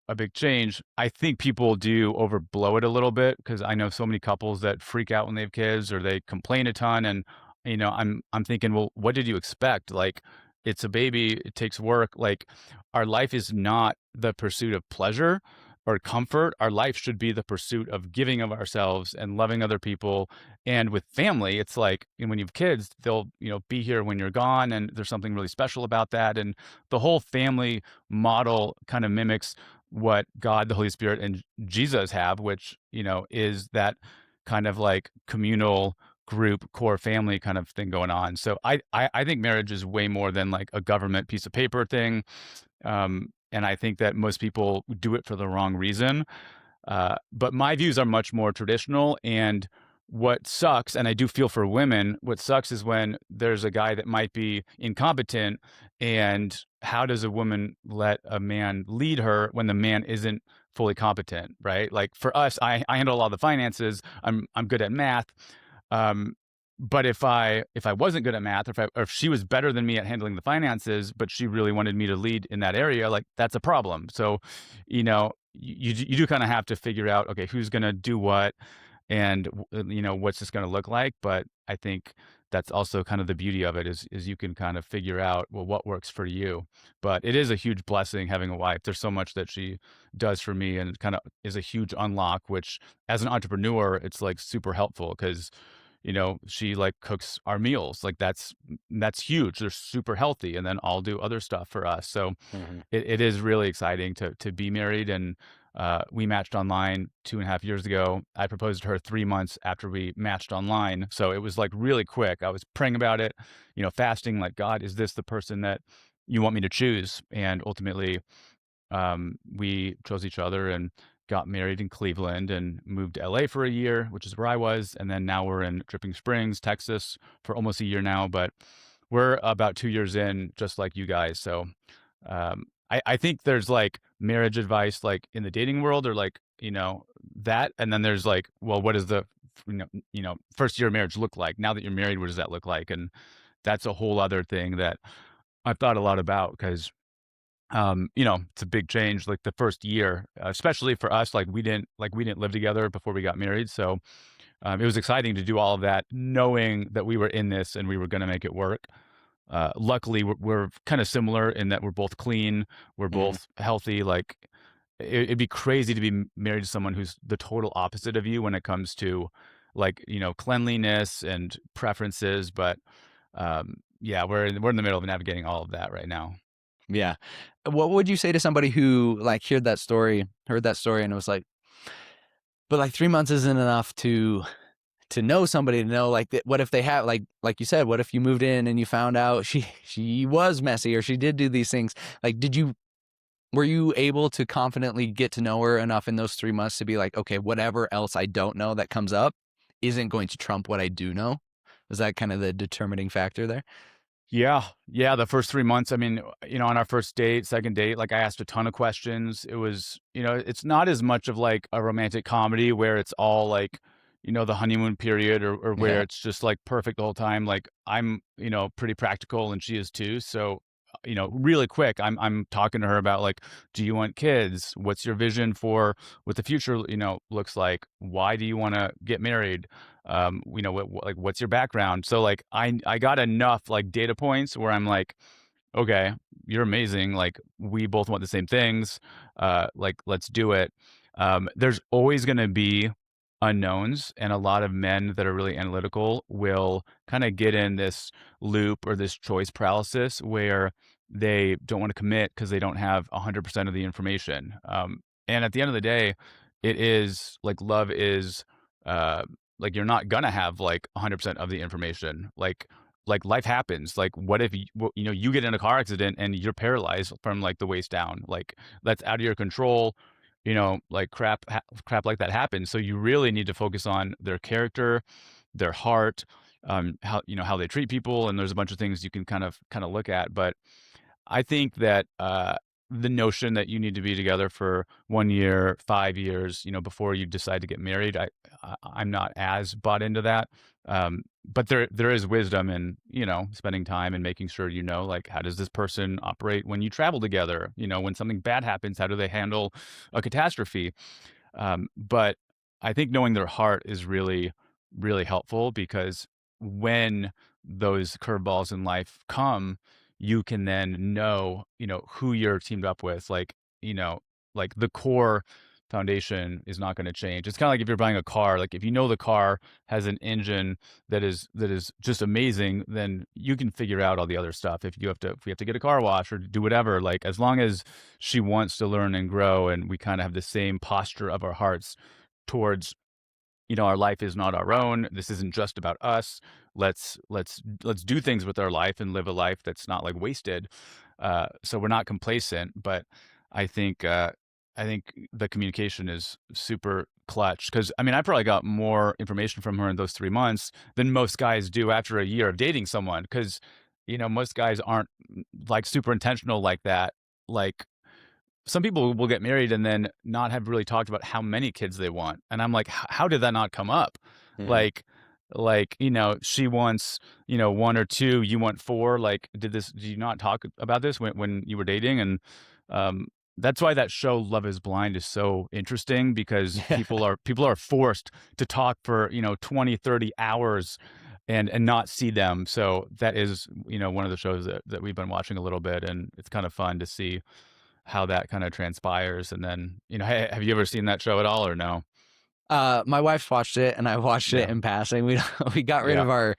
a big change. I think people do overblow it a little bit, because I know so many couples that freak out when they have kids, or they complain a ton, and I'm thinking, well, what did you expect? Like, it's a baby, it takes work. Like, our life is not the pursuit of pleasure or comfort. Our life should be the pursuit of giving of ourselves and loving other people. And with family, it's like, when you have kids, they'll be here when you're gone, and there's something really special about that. And the whole family model kind of mimics what God, the Holy Spirit, and Jesus have, which is that kind of like communal group core family kind of thing going on. So I think marriage is way more than like a government piece of paper thing. And I think that most people do it for the wrong reason. But my views are much more traditional. And what sucks, and I do feel for women, what sucks is when there's a guy that might be incompetent. And how does a woman let a man lead her when the man isn't fully competent, right? Like, for us, I handle a lot of the finances. I'm good at math. Um, but if I wasn't good at math, or if she was better than me at handling the finances, but she really wanted me to lead in that area, like, that's a problem. So, you do kind of have to figure out, okay, who's going to do what, and what's this going to look like. But I think that's also kind of the beauty of it, is you can kind of figure out, well, what works for you. But it is a huge blessing having a wife. There's so much that she does for me, and it kind of is a huge unlock, which, as an entrepreneur, it's like super helpful, because she like cooks our meals. Like, that's huge. They're super healthy, and then I'll do other stuff for us. So Mm-hmm. it is really exciting to be married. And we matched online 2.5 years ago. I proposed to her 3 months after we matched online. So it was like really quick. I was praying about it, fasting, like, God, is this the person that you want me to choose? And ultimately, we chose each other and got married in Cleveland, and moved to LA for a year, which is where I was. And then now we're in Dripping Springs, Texas for almost a year now, but we're about 2 years in, just like you guys. So, I think there's like marriage advice, like in the dating world, or like, that. And then there's like, well, what does the, first year of marriage look like? Now that you're married, what does that look like? And that's a whole other thing that I've thought a lot about, because it's a big change. Like, the first year, especially for us, like, we didn't live together before we got married. So it was exciting to do all of that, knowing that we were in this and we were going to make it work. Luckily, we're kind of similar in that we're both clean, we're Mm-hmm. both healthy. Like, it'd be crazy to be married to someone who's the total opposite of you when it comes to, like, cleanliness and preferences. But yeah, we're in the middle of navigating all of that right now. Yeah. What would you say to somebody who like heard that story and was like, but like 3 months isn't enough to know somebody, to know like that, what if they have like you said, what if you moved in and you found out she was messy, or she did do these things? Like, were you able to confidently get to know her enough in those 3 months to be like, okay, whatever else I don't know that comes up isn't going to trump what I do know? Was that kind of the determining factor there? Yeah. Yeah. The first 3 months, I mean, on our first date, second date, like, I asked a ton of questions. It was, it's not as much of like a romantic comedy where it's all like, the honeymoon period, or where Yeah. it's just like perfect the whole time. Like, I'm, pretty practical, and she is too. So really quick, I'm talking to her about like, do you want kids? What's your vision for what the future, looks like? Why do you want to get married? Like, what's your background? So like, I got enough like data points where I'm like, okay, you're amazing. Like, we both want the same things. Like, let's do it. There's always going to be unknowns, and a lot of men that are really analytical will kind of get in this loop or this choice paralysis where they don't want to commit because they don't have 100% of the information. And at the end of the day, it is like love is uh, like you're not gonna have like 100% of the information. Like life happens. Like what if you get in a car accident and you're paralyzed from like the waist down? Like that's out of your control. Like crap like that happens. So you really need to focus on their character, their heart, how they treat people, and there's a bunch of things you can kind of look at. But I think that the notion that you need to be together for 1 year, 5 years, before you decide to get married, I'm not as bought into that. But there is wisdom in spending time and making sure like how does this person operate when you travel together? When something bad happens, how do they handle a catastrophe? But I think knowing their heart is really, really helpful because when those curveballs in life come, you can then know, who you're teamed up with. You know, like the core foundation is not going to change. It's kind of like if you're buying a car, like if you know the car has an engine that is just amazing, then you can figure out all the other stuff. If we have to get a car wash or do whatever, like as long as she wants to learn and grow and we kind of have the same posture of our hearts towards our life is not our own. This isn't just about us. Let's do things with our life and live a life that's not like wasted. So we're not complacent, but I think I think the communication is super clutch because I mean I probably got more information from her in those 3 months than most guys do after a year of dating someone because most guys aren't like super intentional like that. Like some people will get married and then not have really talked about how many kids they want. And I'm like, how did that not come up? Mm. Like, she wants, one or two, you want four. Like, did you not talk about this when you were dating? And, that's why that show Love is Blind is so interesting because Yeah. people are forced to talk for, 20, 30 hours and not see them. So that is, one of the shows that we've been watching a little bit and it's kind of fun to see how that kinda transpires, and then, hey, have you ever seen that show at all or no? My wife's watched it, and I watched it Yeah. in passing. We we got rid Yeah. of our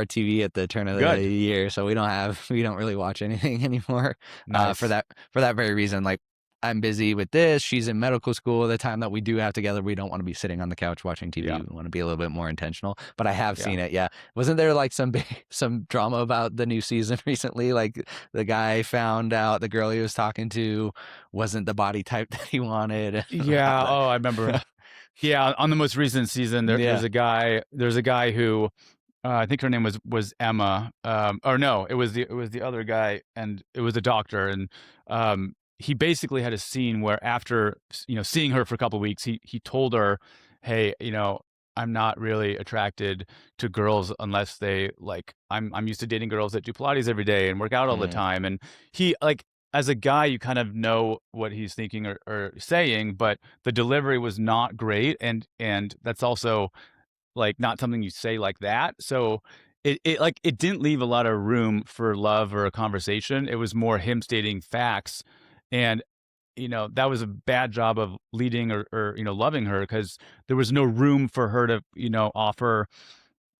TV at the turn of the Good. year, so we don't really watch anything anymore. For Nice. that very reason, like I'm busy with this. She's in medical school. The time that we do have together, we don't want to be sitting on the couch watching TV. Yeah. We want to be a little bit more intentional. But I have Yeah. seen it. Yeah, wasn't there like some drama about the new season recently? Like the guy found out the girl he was talking to wasn't the body type that he wanted. Yeah, oh, I remember. Yeah, on the most recent season, Yeah. there's a guy who, I think her name was Emma, or no, it was the other guy, and it was a doctor, and, he basically had a scene where after, seeing her for a couple of weeks, he told her, "Hey, I'm not really attracted to girls unless they like I'm used to dating girls that do Pilates every day and work out all the Mm, time." And he like as a guy, you kind of know what he's thinking or saying, but the delivery was not great, and that's also like, not something you say like that, so it didn't leave a lot of room for love or a conversation, it was more him stating facts, and, that was a bad job of leading or loving her because there was no room for her to, offer,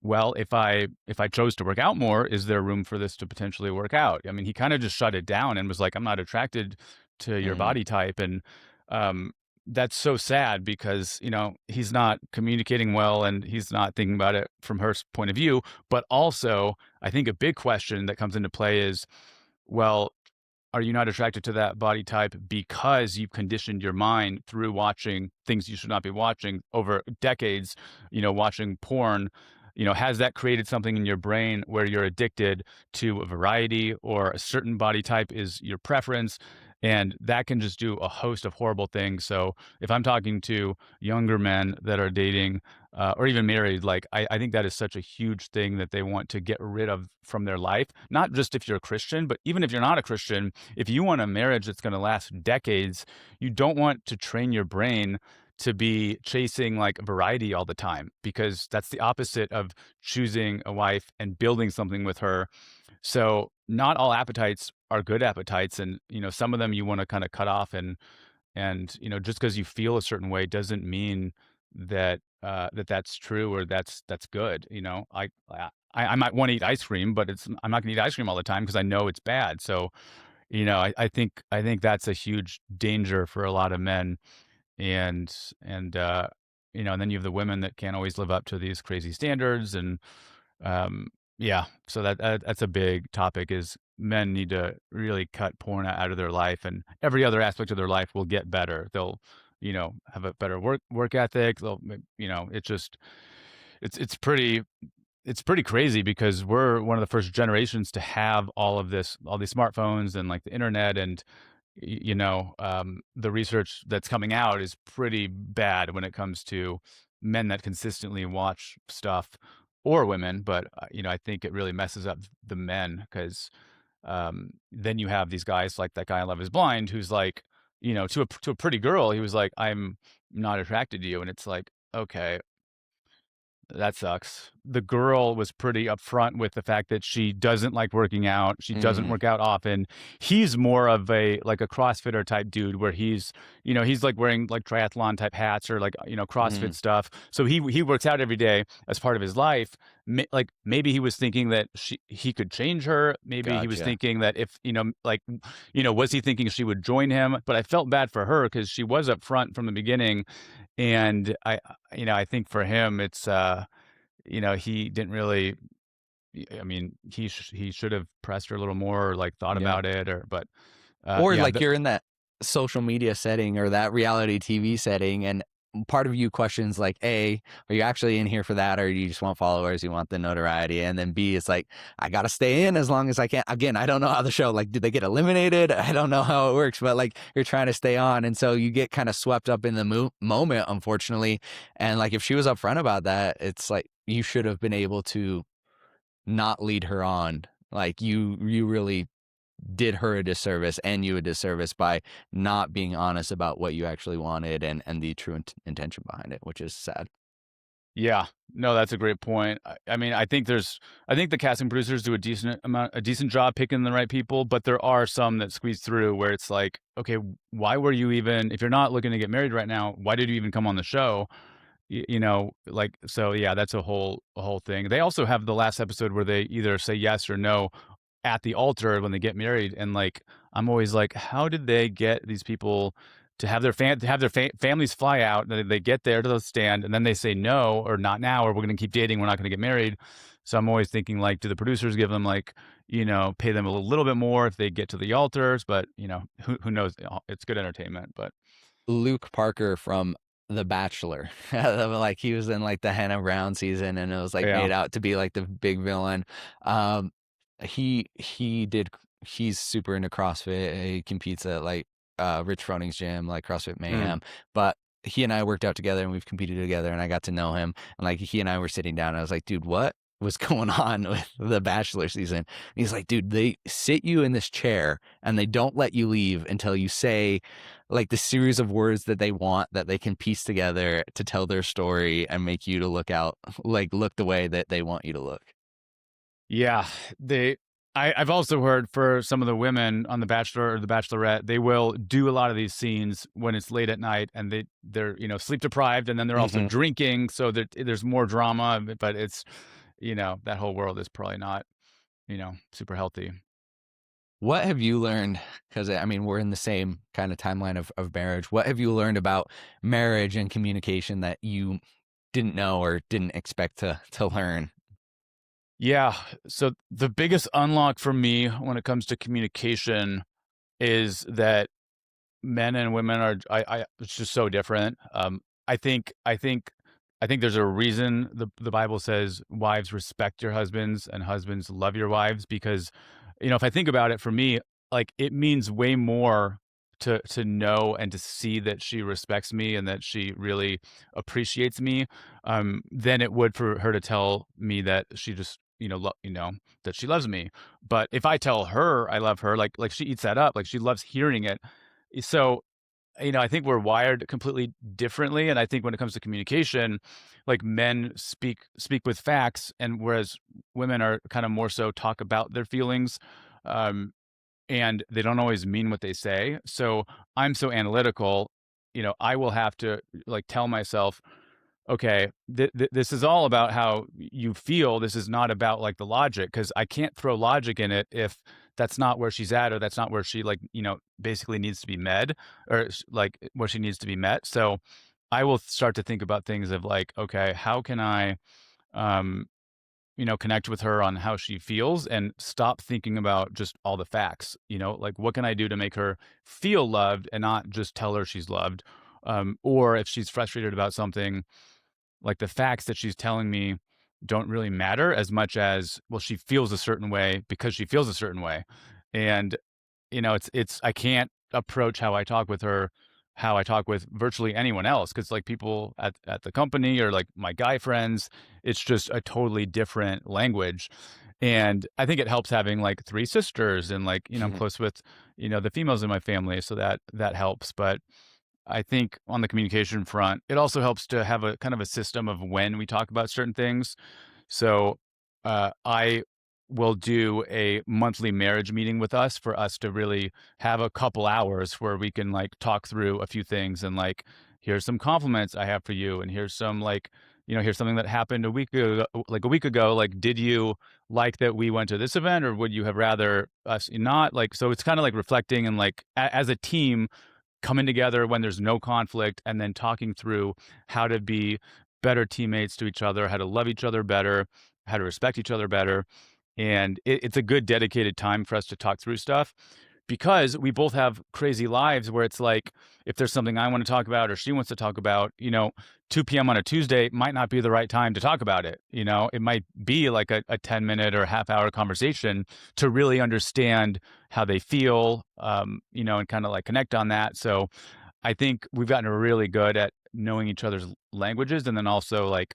"Well, if I chose to work out more, is there room for this to potentially work out?" I mean, he kinda just shut it down and was like, "I'm not attracted to your mm, body type," and, um, that's so sad because, he's not communicating well and he's not thinking about it from her point of view, but also, I think a big question that comes into play is, well, are you not attracted to that body type because you've conditioned your mind through watching things you should not be watching over decades, watching porn? Has that created something in your brain where you're addicted to a variety or a certain body type is your preference? And that can just do a host of horrible things. So if I'm talking to younger men that are dating, or even married, like I think that is such a huge thing that they want to get rid of from their life. Not just if you're a Christian, but even if you're not a Christian, if you want a marriage that's going to last decades, you don't want to train your brain to be chasing like variety all the time, because that's the opposite of choosing a wife and building something with her. So not all appetites are good appetites, and some of them you want to kind of cut off, and just because you feel a certain way doesn't mean that that's true, or that's good. I might want to eat ice cream, but I'm not going to eat ice cream all the time because I know it's bad. So I think that's a huge danger for a lot of men, and and uh, and then you have the women that can't always live up to these crazy standards, and um, yeah, so that's a big topic. Is men need to really cut porn out of their life, and every other aspect of their life will get better. They'll, have a better work ethic. It's just it's pretty it's pretty crazy because we're one of the first generations to have all these smartphones and like the internet, and the research that's coming out is pretty bad when it comes to men that consistently watch stuff, or women. But I think it really messes up the men, because then you have these guys like that guy on Love Is Blind, who's like, to a pretty girl, he was like, "I'm not attracted to you," and it's like, okay, that sucks. The girl was pretty upfront with the fact that she doesn't like working out. She doesn't Mm, work out often. He's more of like a CrossFitter type dude, where he's like wearing like triathlon type hats, or like, CrossFit mm, stuff. So he works out every day as part of his life. Like maybe he was thinking that he could change her. Maybe he was gotcha. thinking that if, like, was he thinking she would join him? But I felt bad for her because she was upfront from the beginning. And I think for him, it's, he didn't really, I mean, he should have pressed her a little more, or like thought Yeah. about it, but, Or yeah, like you're in that social media setting or that reality TV setting, and part of you questions like, A, are you actually in here for that, or do you just want followers, you want the notoriety? And then B, it's like, I gotta stay in as long as I can. Again, I don't know how the show, like, did they get eliminated? I don't know how it works, but like you're trying to stay on, and so you get kind of swept up in the moment, unfortunately. And like if she was upfront about that, it's like you should have been able to not lead her on. Like you really did her a disservice and you a disservice by not being honest about what you actually wanted and the true intention behind it, which is sad. yeah, no, that's a great point. I mean, I think the casting producers do a decent job picking the right people, but there are some that squeeze through where it's like, okay, why were you even, if you're not looking to get married right now, why did you even come on the show? Like, so yeah, that's a whole thing. They also have the last episode where they either say yes or no at the altar when they get married, and like I'm always like, how did they get these people to have their families fly out? They get there to the stand, and then they say no, or not now, or we're going to keep dating, we're not going to get married. So I'm always thinking, like, do the producers give them like, pay them a little bit more if they get to the altars? But who knows? It's good entertainment, but Luke Parker from The Bachelor, like he was in like the Hannah Brown season, and it was like yeah. made out to be like the big villain. Um, he did. He's super into CrossFit. He competes at like Rich Froning's gym, like CrossFit Mm. Mayhem. But he and I worked out together, and we've competed together, and I got to know him. And like he and I were sitting down, and I was like, dude, what was going on with the Bachelor season? And he's like, dude, they sit you in this chair and they don't let you leave until you say like the series of words that they want, that they can piece together to tell their story and make you to look out, like look the way that they want you to look. Yeah, I've also heard for some of the women on The Bachelor or The Bachelorette, they will do a lot of these scenes when it's late at night, and they're sleep deprived, and then they're also Hmm. drinking, so there's more drama. But it's that whole world is probably not super healthy. What have you learned? Because I mean, we're in the same kind of timeline of marriage. What have you learned about marriage and communication that you didn't know or didn't expect to learn? Yeah, so the biggest unlock for me when it comes to communication is that men and women are, it's just so different. I think I think I think there's a reason the Bible says, "Wives, respect your husbands, and husbands, love your wives," because, if I think about it, for me, like, it means way more. to know and to see that she respects me and that she really appreciates me, than it would for her to tell me that she just, that she loves me. But if I tell her I love her, like she eats that up, like she loves hearing it. So, I think we're wired completely differently, and I think when it comes to communication, like men speak with facts, and whereas women are kind of more so talk about their feelings. Um, and they don't always mean what they say. So I'm so analytical, I will have to like tell myself, okay, this is all about how you feel. This is not about like the logic, because I can't throw logic in it if that's not where she's at, or that's not where she like, basically needs to be met, or like where she needs to be met. So I will start to think about things of like, okay, how can I, um, connect with her on how she feels and stop thinking about just all the facts, like what can I do to make her feel loved and not just tell her she's loved? Or if she's frustrated about something, like the facts that she's telling me don't really matter as much as, well, she feels a certain way because she feels a certain way. And it's I can't approach how I talk with her, how I talk with virtually anyone else, because like people at the company or like my guy friends, it's just a totally different language. And I think it helps having like 3 sisters and like, I'm close with, the females in my family, so that helps. But I think on the communication front, it also helps to have a kind of a system of when we talk about certain things. So, I will do a monthly marriage meeting with us for us to really have a couple hours where we can like talk through a few things, and like, here's some compliments I have for you, and here's some like, here's something that happened a week ago. Like, did you like that we went to this event, or would you have rather us not? Like, so it's kind of like reflecting and like as a team coming together when there's no conflict, and then talking through how to be better teammates to each other, how to love each other better, how to respect each other better. And it's a good dedicated time for us to talk through stuff, because we both have crazy lives where it's like, if there's something I want to talk about or she wants to talk about, 2 p.m. on a Tuesday might not be the right time to talk about it. It might be like a 10-minute or half hour conversation to really understand how they feel, and kind of like connect on that. So I think we've gotten really good at knowing each other's languages, and then also like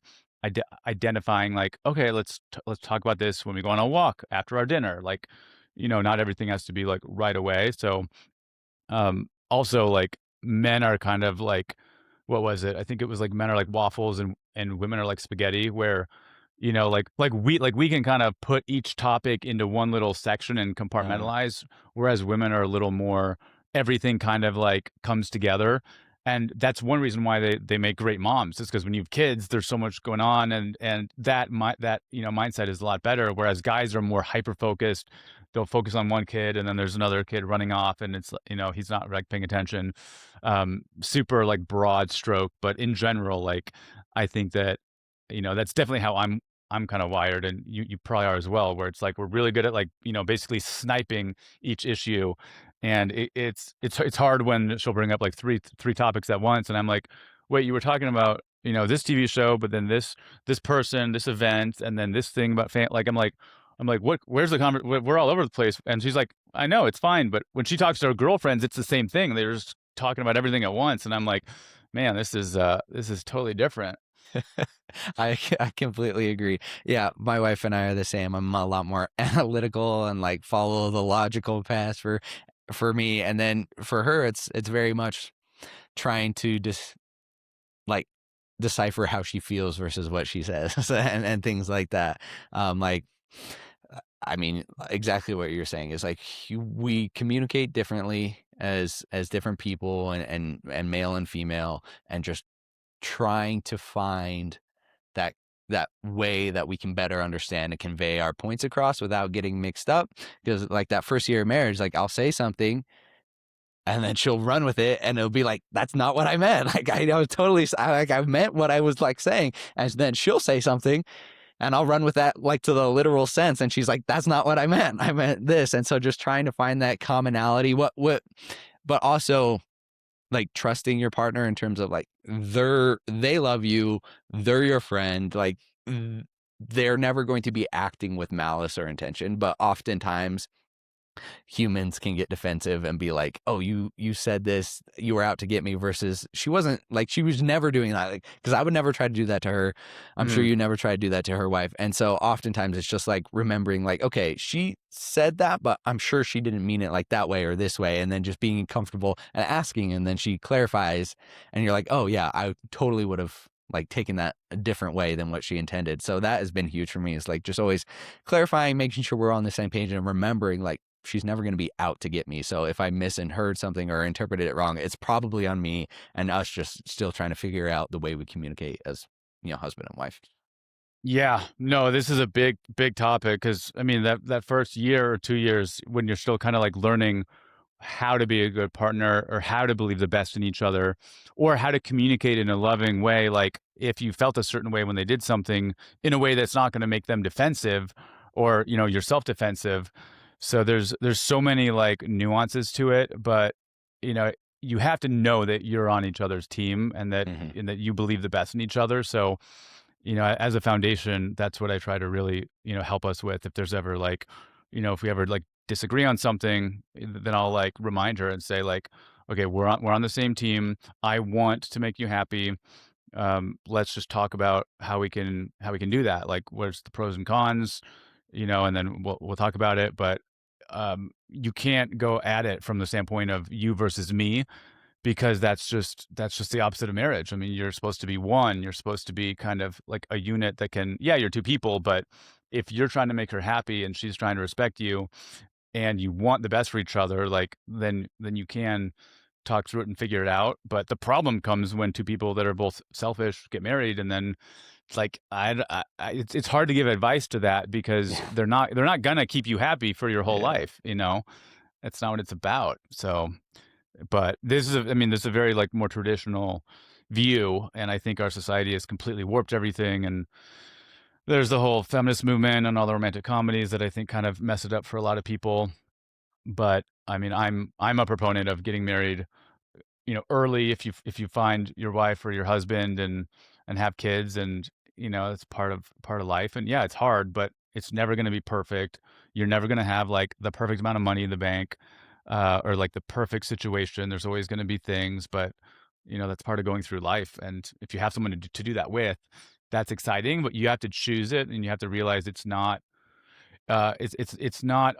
identifying like, okay, let's talk about this when we go on a walk after our dinner. Like, not everything has to be like right away. So, also like men are kind of like, what was it? I think it was like men are like waffles, and women are like spaghetti, where, like we can kind of put each topic into one little section and Uh, compartmentalize, whereas women are a little more, everything kind of like comes together. And that's one reason why they make great moms, is because when you have kids, there's so much going on, and that mindset is a lot better. Whereas guys are more hyper focused. They'll focus on one kid, and then there's another kid running off, and it's, he's not like paying attention. Super like broad stroke, but in general, like I think that, that's definitely how I'm kind of wired, and you probably are as well, where it's like we're really good at like, basically sniping each issue. And it's hard when she'll bring up like three topics at once, and I'm like, wait, you were talking about, this TV show, but then this person, this event, and then this thing about like I'm like, what? Where's the We're all over the place. And she's like, I know, it's fine, but when she talks to her girlfriends, it's the same thing. They're just talking about everything at once, and I'm like, man, this is totally different. I completely agree. Yeah, my wife and I are the same. I'm a lot more analytical and like follow the logical path for me, and then for her, it's very much trying to like decipher how she feels versus what she says, and things like that. Like, I mean, exactly what you're saying is like we communicate differently as different people, and male and female, and just trying to find that that way that we can better understand and convey our points across without getting mixed up. Because like that first year of marriage, like I'll say something and then she'll run with it, and it'll be like, that's not what I meant. Like I was totally, I meant what I was like saying. And then she'll say something and I'll run with that like to the literal sense, and she's like, that's not what I meant. I meant this. And so just trying to find that commonality, but also like trusting your partner in terms of like they love you, they're your friend, like they're never going to be acting with malice or intention, but oftentimes humans can get defensive and be like, "Oh, you said this, you were out to get me," versus she wasn't like she was never doing that. Like, because I would never try to do that to her. I'm sure Mm. you never try to do that to her wife. And so oftentimes it's just like remembering, like, okay, she said that, but I'm sure she didn't mean it like that way or this way, and then just being comfortable and asking, and then she clarifies, and you're like, "Oh yeah, I totally would have." Like taken that a different way than what she intended. So that has been huge for me, is like just always clarifying, making sure we're on the same page, and remembering like she's never going to be out to get me. So if I misheard something or interpreted it wrong, it's probably on me, and us just still trying to figure out the way we communicate as, husband and wife. Yeah, no, this is a big, big topic because I mean that first year or 2 years when you're still kind of like learning how to be a good partner or how to believe the best in each other or how to communicate in a loving way. Like if you felt a certain way when they did something in a way that's not going to make them defensive or, yourself defensive. So there's so many like nuances to it, but you know, you have to know that you're on each other's team Hmm. and that you believe the best in each other. So, as a foundation, that's what I try to really, help us with. If there's ever like, if we ever like disagree on something, then I'll like remind her and say like, okay, we're on the same team. I want to make you happy. Let's just talk about how we can do that. Like, what's the pros and cons, and then we'll talk about it. But you can't go at it from the standpoint of you versus me because that's just the opposite of marriage. I mean, you're supposed to be one. You're supposed to be kind of like a unit that can, yeah, you're two people, but if you're trying to make her happy and she's trying to respect you and you want the best for each other, like then you can talk through it and figure it out. But the problem comes when two people that are both selfish get married, and then it's like it's hard to give advice to that because Yeah. they're not gonna keep you happy for your whole Yeah. life. That's not what it's about. So but this is a very, like, more traditional view, and I think our society has completely warped everything, and there's the whole feminist movement and all the romantic comedies that I think kind of mess it up for a lot of people, but, I mean, I'm a proponent of getting married, early if you find your wife or your husband and have kids and, it's part of life, and, yeah, it's hard, but it's never gonna be perfect. You're never gonna have, like, the perfect amount of money in the bank, or, like, the perfect situation. There's always gonna be things, but, that's part of going through life, and if you have someone to do that with, that's exciting, but you have to choose it, and you have to realize it's not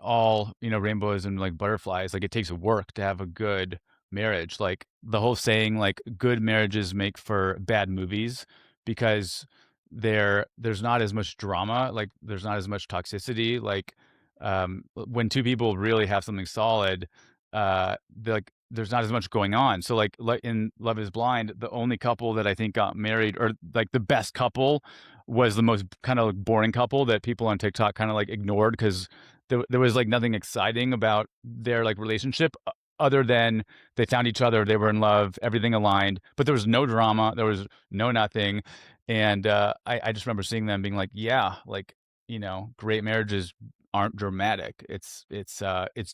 all, rainbows and, like, butterflies. Like, it takes work to have a good marriage. Like, the whole saying, like, good marriages make for bad movies because there's not as much drama, like, there's not as much toxicity. Like, when two people really have something solid, there's not as much going on. So, like in Love Is Blind, the only couple that I think got married or, like, the best couple was the most kind of boring couple that people on TikTok kind of like ignored because there was like nothing exciting about their like relationship other than they found each other, they were in love, everything aligned, but there was no drama, there was no nothing. And I just remember seeing them being like, yeah, like, great marriages aren't dramatic. It's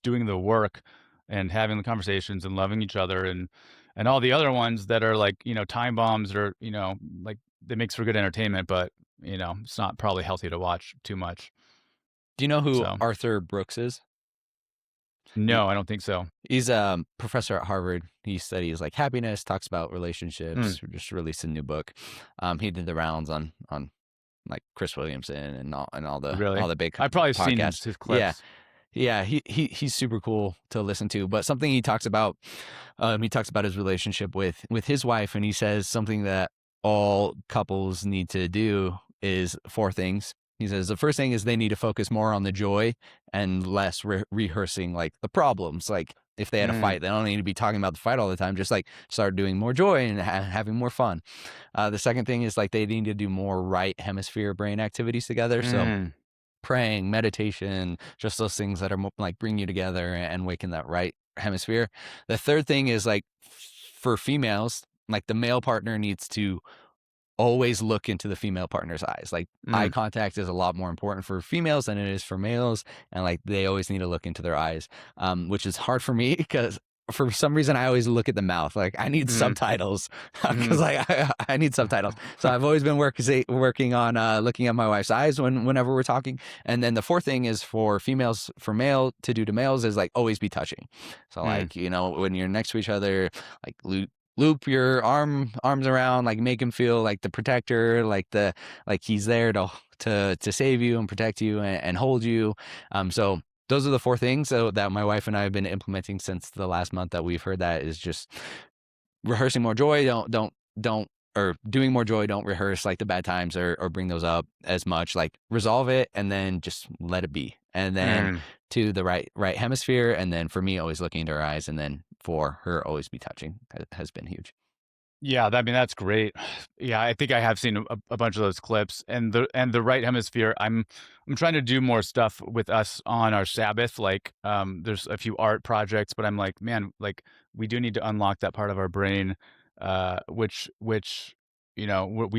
doing the work and having the conversations and loving each other and all the other ones that are like, time bombs or, like it makes for good entertainment, but it's not probably healthy to watch too much. Do you know who So, Arthur Brooks is? He, no, I don't think so. he's a professor at Harvard. He studies like happiness, talks about Mm, relationships. Just released a new book. He did the rounds on like Chris Williamson and all really? the big I've probably seen podcasts. his Yeah. clips. Yeah, he's super cool to listen to. But something he talks about his relationship with his wife, and he says something that all couples need to do is four things. He says the first thing is they need to focus more on the joy and less rehearsing like the problems. Like if they had a Mm, fight, they don't need to be talking about the fight all the time. Just like start doing more joy and having more fun. The second thing is like they need to do more right hemisphere brain activities together. So mm, praying, meditation, just those things that are like bring you together and waken that right hemisphere. The third thing is like for females, like the male partner needs to always look into the female partner's eyes. Like eye mm. contact is a lot more important for females than it is for males, and like they always need to look into their eyes, which is hard for me because for some reason I always look at the mouth. Like I need Mm, subtitles because mhm. I need subtitles. So I've always been working on looking at my wife's eyes whenever we're talking. And then the fourth thing is for females, for male to do to males is like always be touching. So Mm. like, you know, when you're next to each other, like loop your arms around, like make him feel like the protector, like he's there to save you and protect you and hold you. So those are the four things that my wife and I have been implementing since the last month that we've heard that is just rehearsing more joy. Don't or doing more joy. Don't rehearse like the bad times or bring those up as much. Like resolve it and then just let it be. And then Mm. to the right hemisphere. And then for me, always looking into her eyes. And then for her, always be touching has been huge. Yeah, I mean, that's great. Yeah, I think I have seen a bunch of those clips, and the right hemisphere. I'm trying to do more stuff with us on our Sabbath. Like, there's a few art projects, but I'm like, man, like we do need to unlock that part of our brain, which you know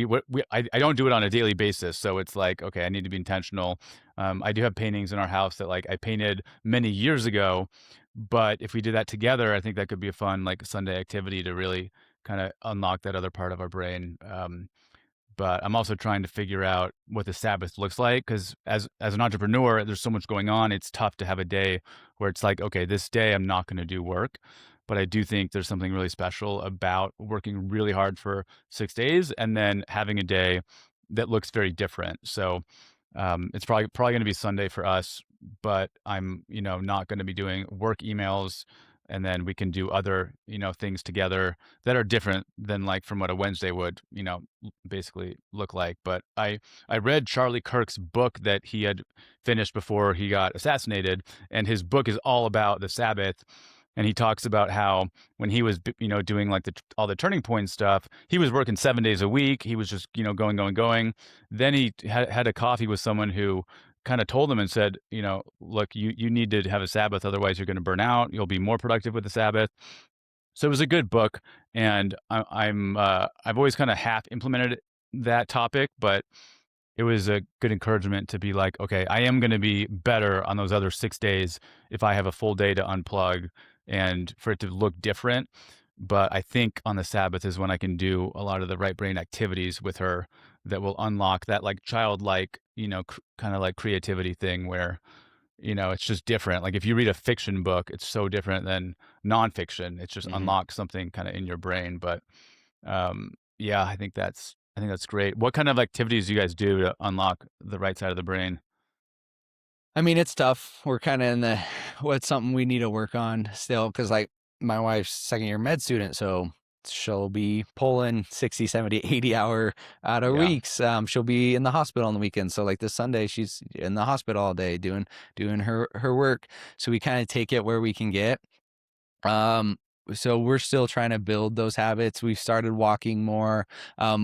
I don't do it on a daily basis, so it's like, okay, I need to be intentional. I do have paintings in our house that like I painted many years ago, but if we did that together, I think that could be a fun like Sunday activity to really kind of unlock that other part of our brain. But I'm also trying to figure out what the Sabbath looks like because as an entrepreneur, there's so much going on. It's tough to have a day where it's like, okay, this day I'm not going to do work. But I do think there's something really special about working really hard for 6 days and then having a day that looks very different. So it's probably going to be Sunday for us, but I'm not going to be doing work emails, and then we can do other things together that are different than like from what a Wednesday would basically look like. But I read Charlie Kirk's book that he had finished before he got assassinated, and his book is all about the Sabbath. And he talks about how when he was doing like all the turning point stuff, he was working 7 days a week. He was just going. Then he had a coffee with someone who kind of told him and said, look, you need to have a Sabbath, otherwise you're going to burn out. You'll be more productive with the Sabbath. So it was a good book, and I've always kind of half implemented that topic, but it was a good encouragement to be like, okay, I am going to be better on those other 6 days if I have a full day to unplug and for it to look different. But I think on the Sabbath is when I can do a lot of the right brain activities with her that will unlock that like childlike, kind of like creativity thing where, it's just different. Like if you read a fiction book, it's so different than nonfiction. It just Mm-hmm. unlocks something kind of in your brain. But yeah, I think that's great. What kind of activities do you guys do to unlock the right side of the brain? I mean, it's tough. We're kind of in the what's something we need to work on still because, like, my wife's second year med student, so she'll be pulling 60, 70, 80 hour out of Yeah. weeks. She'll be in the hospital on the weekend. So, like, this Sunday, she's in the hospital all day doing her work. So, we kind of take it where we can get. Um, so we're still trying to build those habits. We've started walking more. I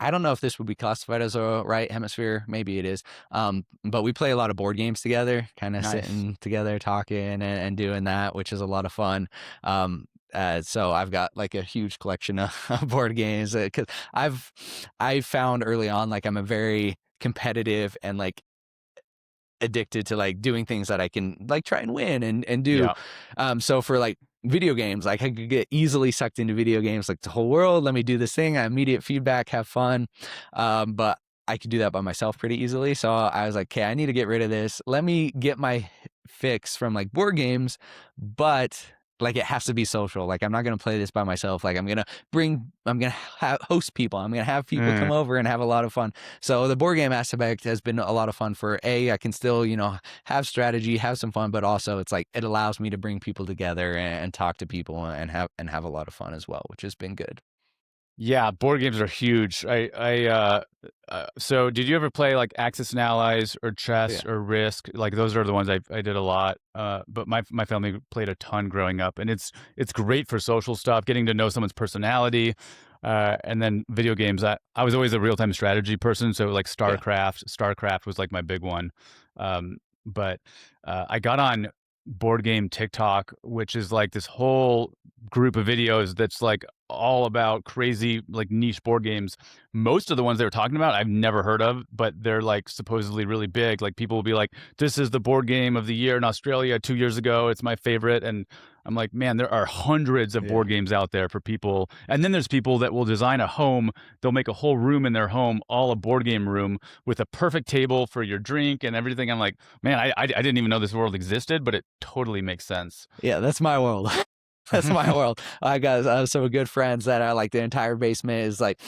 don't know if this would be classified as a right hemisphere. Maybe it is. But we play a lot of board games together, kind of Nice. sitting together, talking and doing that, which is a lot of fun. So I've got like a huge collection of board games because I found early on, like I'm a very competitive and like addicted to like doing things that I can like try and win and do. Yeah. So for like video games, like I could get easily sucked into video games, like the whole world. Let me do this thing. Immediate feedback, have fun. But I could do that by myself pretty easily. So I was like, okay, I need to get rid of this. Let me get my fix from like board games, but like it has to be social. Like I'm not gonna play this by myself. Like I'm gonna host people. I'm gonna have people come Mm. over and have a lot of fun. So the board game aspect has been a lot of fun for I can still, have strategy, have some fun, but also it's like it allows me to bring people together and talk to people and have a lot of fun as well, which has been good. Yeah, board games are huge. So did you ever play like Axis and Allies or chess Yeah. or Risk? Like those are the ones I did a lot. But my family played a ton growing up, and it's great for social stuff, getting to know someone's personality. And then video games. I was always a real time strategy person, so like Yeah. StarCraft was like my big one. But I got on board game TikTok, which is like this whole group of videos that's like all about crazy like niche board games. Most of the ones they were talking about I've never heard of, but they're like supposedly really big. Like people will be like, "This is the board game of the year in Australia 2 years ago. It's my favorite." And I'm like, man, there are hundreds of Yeah. board games out there for people. And then there's people that will design a home. They'll make a whole room in their home, all a board game room with a perfect table for your drink and everything. I'm like, man, I didn't even know this world existed, but it totally makes sense. Yeah, that's my world. That's my world. I got some good friends that are like the entire basement is like,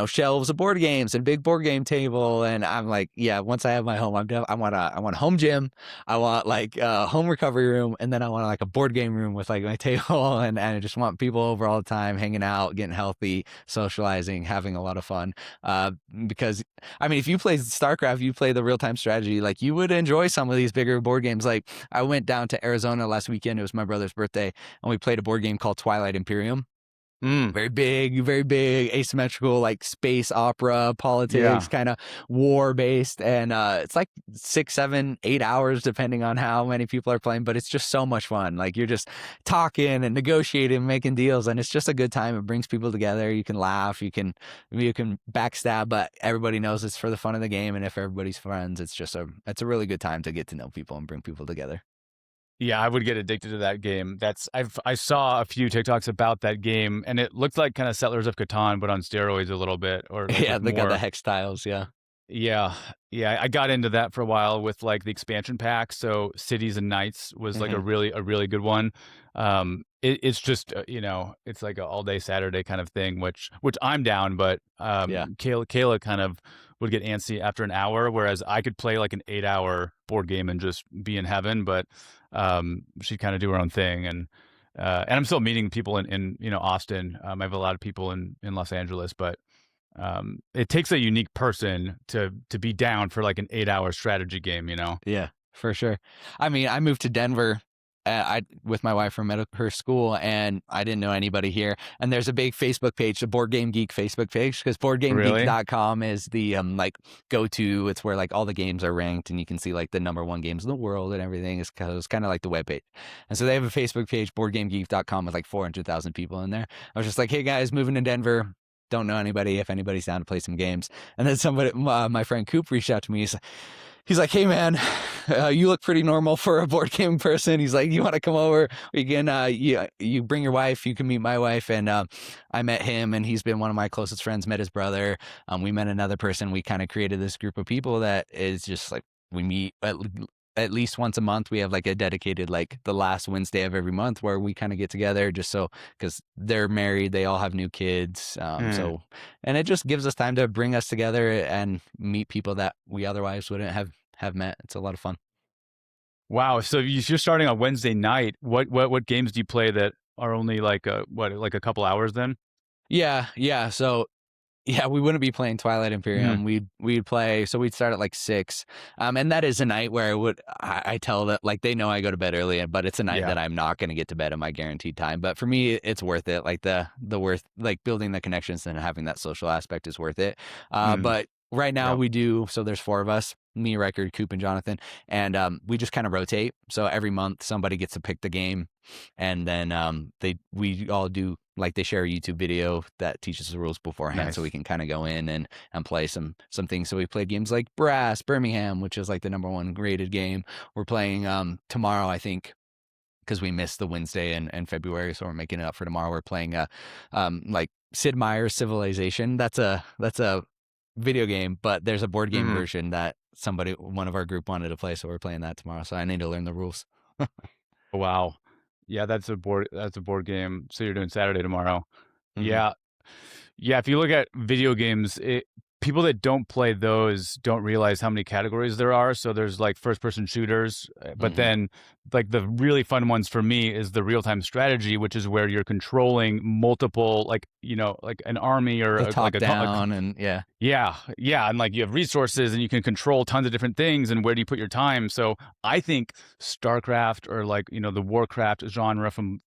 shelves of board games and big board game table. And I'm like, yeah, once I have my home, I want a home gym. I want like a home recovery room. And then I want like a board game room with like my table. And I just want people over all the time, hanging out, getting healthy, socializing, having a lot of fun. Because I mean, if you play StarCraft, you play the real-time strategy, like you would enjoy some of these bigger board games. Like I went down to Arizona last weekend. It was my brother's birthday and we played a board game called Twilight Imperium. Mm, Very big, asymmetrical, like space opera, yeah. politics, kind of war based. And it's like 6, 7, 8 hours, depending on how many people are playing. But it's just so much fun. Like you're just talking and negotiating, making deals. And it's just a good time. It brings people together. You can laugh, you can backstab, but everybody knows it's for the fun of the game. And if everybody's friends, it's a really good time to get to know people and bring people together. Yeah, I would get addicted to that game. I saw a few TikToks about that game, and it looked like kind of Settlers of Catan, but on steroids a little bit, or like Yeah, with they got the more. hex tiles. Yeah. Yeah, yeah, I got into that for a while with like the expansion pack. So Cities and Nights was like Hmm. a really good one. It's just it's like an all day Saturday kind of thing, which I'm down, but Yeah. Kayla kind of would get antsy after an hour, whereas I could play like an 8 hour board game and just be in heaven. But she'd kind of do her own thing, and I'm still meeting people in Austin. I have a lot of people in Los Angeles, but it takes a unique person to be down for like an 8 hour strategy game. Yeah, for sure. I mean, I moved to Denver. I with my wife from her school, and I didn't know anybody here. And there's a big Facebook page, the Board Game Geek Facebook page, because Really? BoardGameGeek.com is the like go to. It's where like all the games are ranked, and you can see like the number one games in the world and everything. It's kind of like the web page. And so they have a Facebook page, BoardGameGeek.com, with like 400,000 people in there. I was just like, hey guys, moving to Denver. Don't know anybody. If anybody's down to play some games, and then my friend Coop reached out to me. He's like, hey man, you look pretty normal for a board game person. He's like, you want to come over? We can, you bring your wife. You can meet my wife. And I met him, and he's been one of my closest friends. Met his brother. We met another person. We kind of created this group of people that is just like we meet at least once a month. We have like a dedicated like the last Wednesday of every month where we kind of get together just so because they're married, they all have new kids. Mm. And it just gives us time to bring us together and meet people that we otherwise wouldn't have met. It's a lot of fun. Wow. So you're starting on Wednesday night. What games do you play that are only like like a couple hours then? Yeah. So yeah, we wouldn't be playing Twilight Hmm. Imperium. We'd play. So we'd start at like 6, and that is a night where I tell that like they know I go to bed early, but it's a night Yeah. that I'm not going to get to bed at my guaranteed time. But for me, it's worth it. Like the worth like building the connections and having that social aspect is worth it. Mm. But right now Yep. we do. So there's 4 of us. Me, Record, Coop, and Jonathan, and we just kind of rotate. So every month somebody gets to pick the game, and then we all do like they share a YouTube video that teaches the rules beforehand, so we Nice. can kind of go in and play some things. So we played games like Brass Birmingham, which is like the number 1 rated game. We're playing tomorrow, I think, because we missed the Wednesday in February, so we're making it up for tomorrow. We're playing like Sid Meier's Civilization. That's a video game, but there's a board game Mm. version that one of our group wanted to play, so we're playing that tomorrow. So I need to learn the rules. Wow. Yeah, that's a board game. So you're doing Saturday tomorrow. Hmm. Yeah. Yeah, if you look at video games, people that don't play those don't realize how many categories there are. So there's like first person shooters, but Hmm. then like the really fun ones for me is the real time strategy, which is where you're controlling multiple, like, like an army or The like top down and yeah. yeah, yeah, and like you have resources and you can control tons of different things and where do you put your time? So I think StarCraft or like, the Warcraft genre from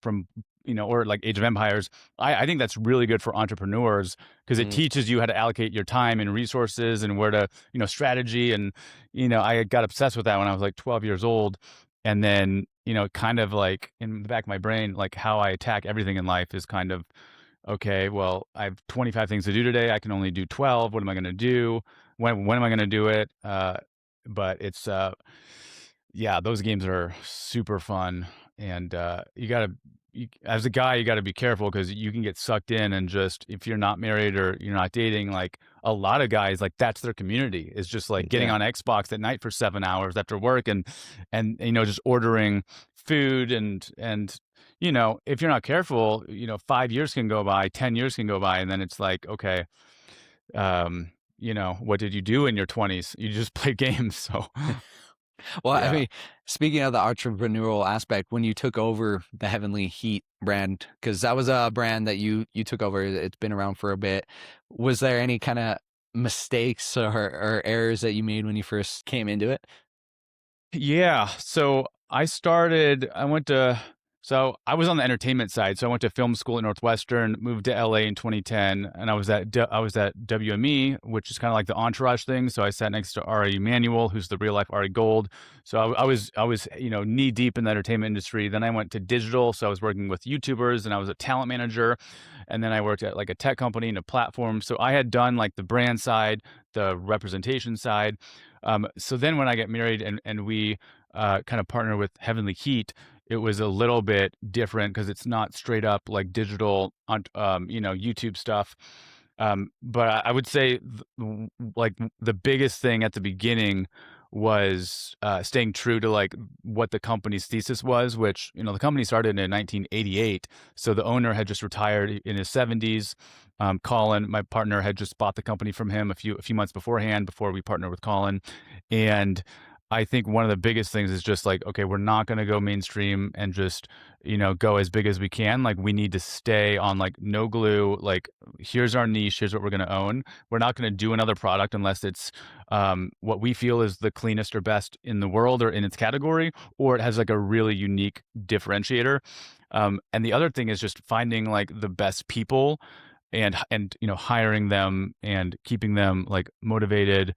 or like Age of Empires, I think that's really good for entrepreneurs because it Mm. teaches you how to allocate your time and resources and where to, strategy. And, I got obsessed with that when I was like 12 years old. And then, kind of like in the back of my brain, like how I attack everything in life is kind of okay, well, I have 25 things to do today. I can only do 12. What am I going to do? When am I going to do it? But it's yeah, those games are super fun, and as a guy, you got to be careful because you can get sucked in, and just if you're not married or you're not dating, like a lot of guys, like that's their community is just like getting Yeah. on Xbox at night for 7 hours after work, and just ordering food and if you're not careful, 5 years can go by, 10 years can go by, and then it's like, okay, what did you do in your 20s? You just play games. So Well, I yeah. mean, speaking of the entrepreneurial aspect, when you took over the Heavenly Heat brand, because that was a brand that you took over, it's been around for a bit. Was there any kind of mistakes or errors that you made when you first came into it? Yeah. So I was on the entertainment side. So I went to film school at Northwestern, moved to LA in 2010, and I was at WME, which is kind of like the Entourage thing. So I sat next to Ari Emanuel, who's the real life Ari Gold. So I was knee deep in the entertainment industry. Then I went to digital, so I was working with YouTubers, and I was a talent manager, and then I worked at like a tech company and a platform. So I had done like the brand side, the representation side. So then when I got married and we kind of partner with Heavenly Heat, it was a little bit different because it's not straight up like digital on YouTube stuff. But I would say like the biggest thing at the beginning was staying true to like what the company's thesis was, which the company started in 1988, so the owner had just retired in his 70s. Colin, my partner, had just bought the company from him a few months beforehand before we partnered with Colin, and I think one of the biggest things is just like, okay, we're not going to go mainstream and just, go as big as we can. Like we need to stay on like no glue. Like here's our niche. Here's what we're going to own. We're not going to do another product unless it's what we feel is the cleanest or best in the world or in its category, or it has like a really unique differentiator. And the other thing is just finding like the best people and hiring them and keeping them like motivated.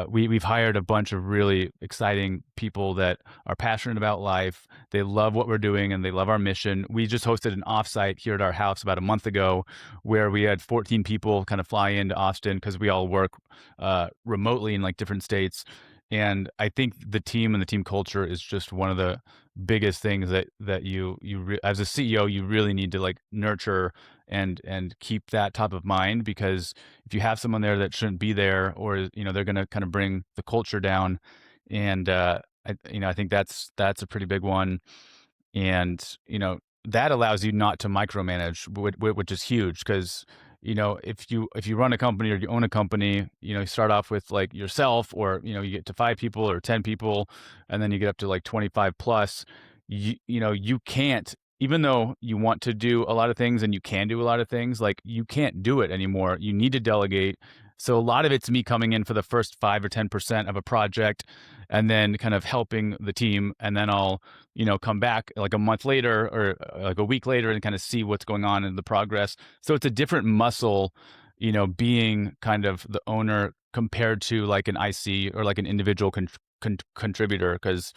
We've hired a bunch of really exciting people that are passionate about life. They love what we're doing and they love our mission. We just hosted an offsite here at our house about a month ago where we had 14 people kind of fly into Austin because we all work remotely in like different states. And I think the team and the team culture is just one of the biggest things that as a CEO you really need to like nurture and keep that top of mind, because if you have someone there that shouldn't be there, or they're going to kind of bring the culture down. And I think that's a pretty big one. And that allows you not to micromanage, which is huge, because if you run a company or you own a company, you start off with like yourself, or you get to 5 people or 10 people, and then you get up to like 25 plus. You can't, even though you want to do a lot of things and you can do a lot of things, like you can't do it anymore. You need to delegate. So a lot of it's me coming in for the first 5 or 10% of a project and then kind of helping the team. And then I'll, come back like a month later or like a week later and kind of see what's going on in the progress. So it's a different muscle, being kind of the owner compared to like an IC or like an individual contributor. Because,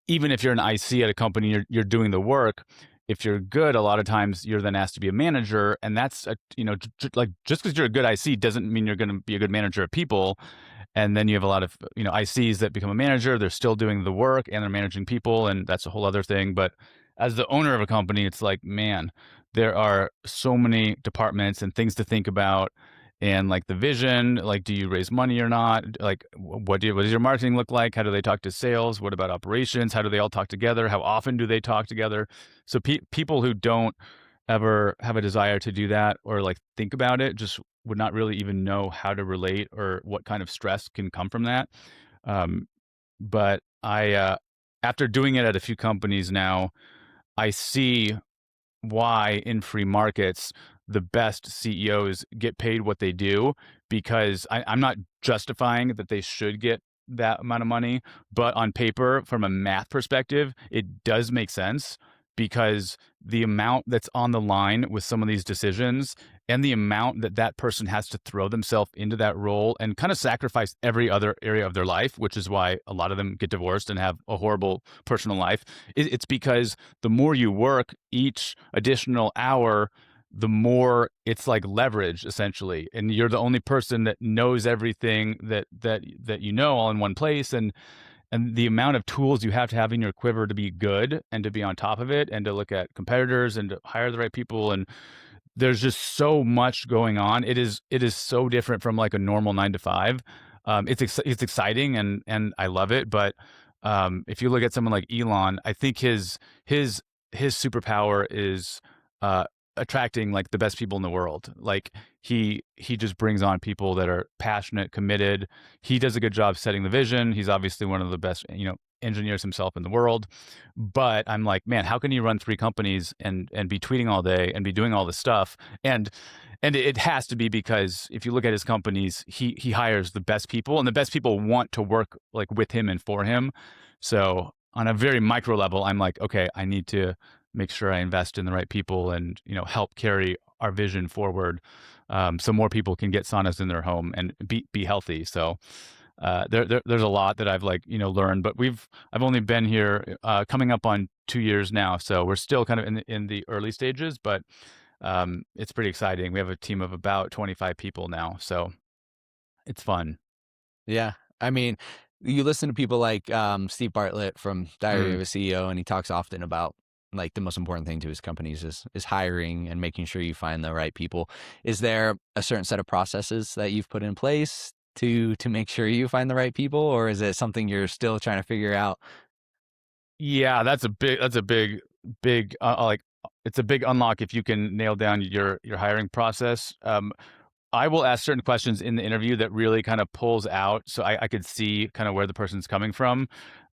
even if you're an IC at a company, you're doing the work. If you're good, a lot of times you're then asked to be a manager, and that's like just because you're a good IC doesn't mean you're going to be a good manager of people. And then you have a lot of ICs that become a manager. They're still doing the work and they're managing people, and that's a whole other thing. But as the owner of a company, it's like, man, there are so many departments and things to think about. And like the vision, like, do you raise money or not? Like, what does your marketing look like? How do they talk to sales? What about operations? How do they all talk together? How often do they talk together? So people who don't ever have a desire to do that or like think about it just would not really even know how to relate or what kind of stress can come from that. Um, but after doing it at a few companies now, I see why in free markets the best CEOs get paid what they do, because I'm not justifying that they should get that amount of money, but on paper, from a math perspective, it does make sense, because the amount that's on the line with some of these decisions and the amount that that person has to throw themselves into that role and kind of sacrifice every other area of their life, which is why a lot of them get divorced and have a horrible personal life. It's because the more you work, each additional hour the more it's like leverage essentially, and you're the only person that knows everything that you know all in one place, and the amount of tools you have to have in your quiver to be good and to be on top of it and to look at competitors and to hire the right people, and there's just so much going on. It is so different from like a normal 9 to 5. It's exciting and I love it, but if you look at someone like Elon, I think his superpower is uh, attracting like the best people in the world. Like he just brings on people that are passionate, committed. He does a good job setting the vision. He's obviously one of the best, engineers himself in the world. But I'm like, man, how can you run 3 companies and be tweeting all day and be doing all this stuff? And it has to be because if you look at his companies, he hires the best people, and the best people want to work like with him and for him. So on a very micro level, I'm like, okay, I need to make sure I invest in the right people and help carry our vision forward, so more people can get saunas in their home and be healthy. So there's a lot that I've learned, but I've only been here coming up on 2 years now, so we're still kind of in the early stages, but it's pretty exciting. We have a team of about 25 people now, so it's fun. Yeah. I mean, you listen to people like Steve Bartlett from Diary Mm. of a CEO, and he talks often about like the most important thing to his companies is hiring and making sure you find the right people. Is there a certain set of processes that you've put in place to make sure you find the right people, or is it something you're still trying to figure out? Yeah, that's a big it's a big unlock if you can nail down your hiring process. I will ask certain questions in the interview that really kind of pulls out, so I could see kind of where the person's coming from.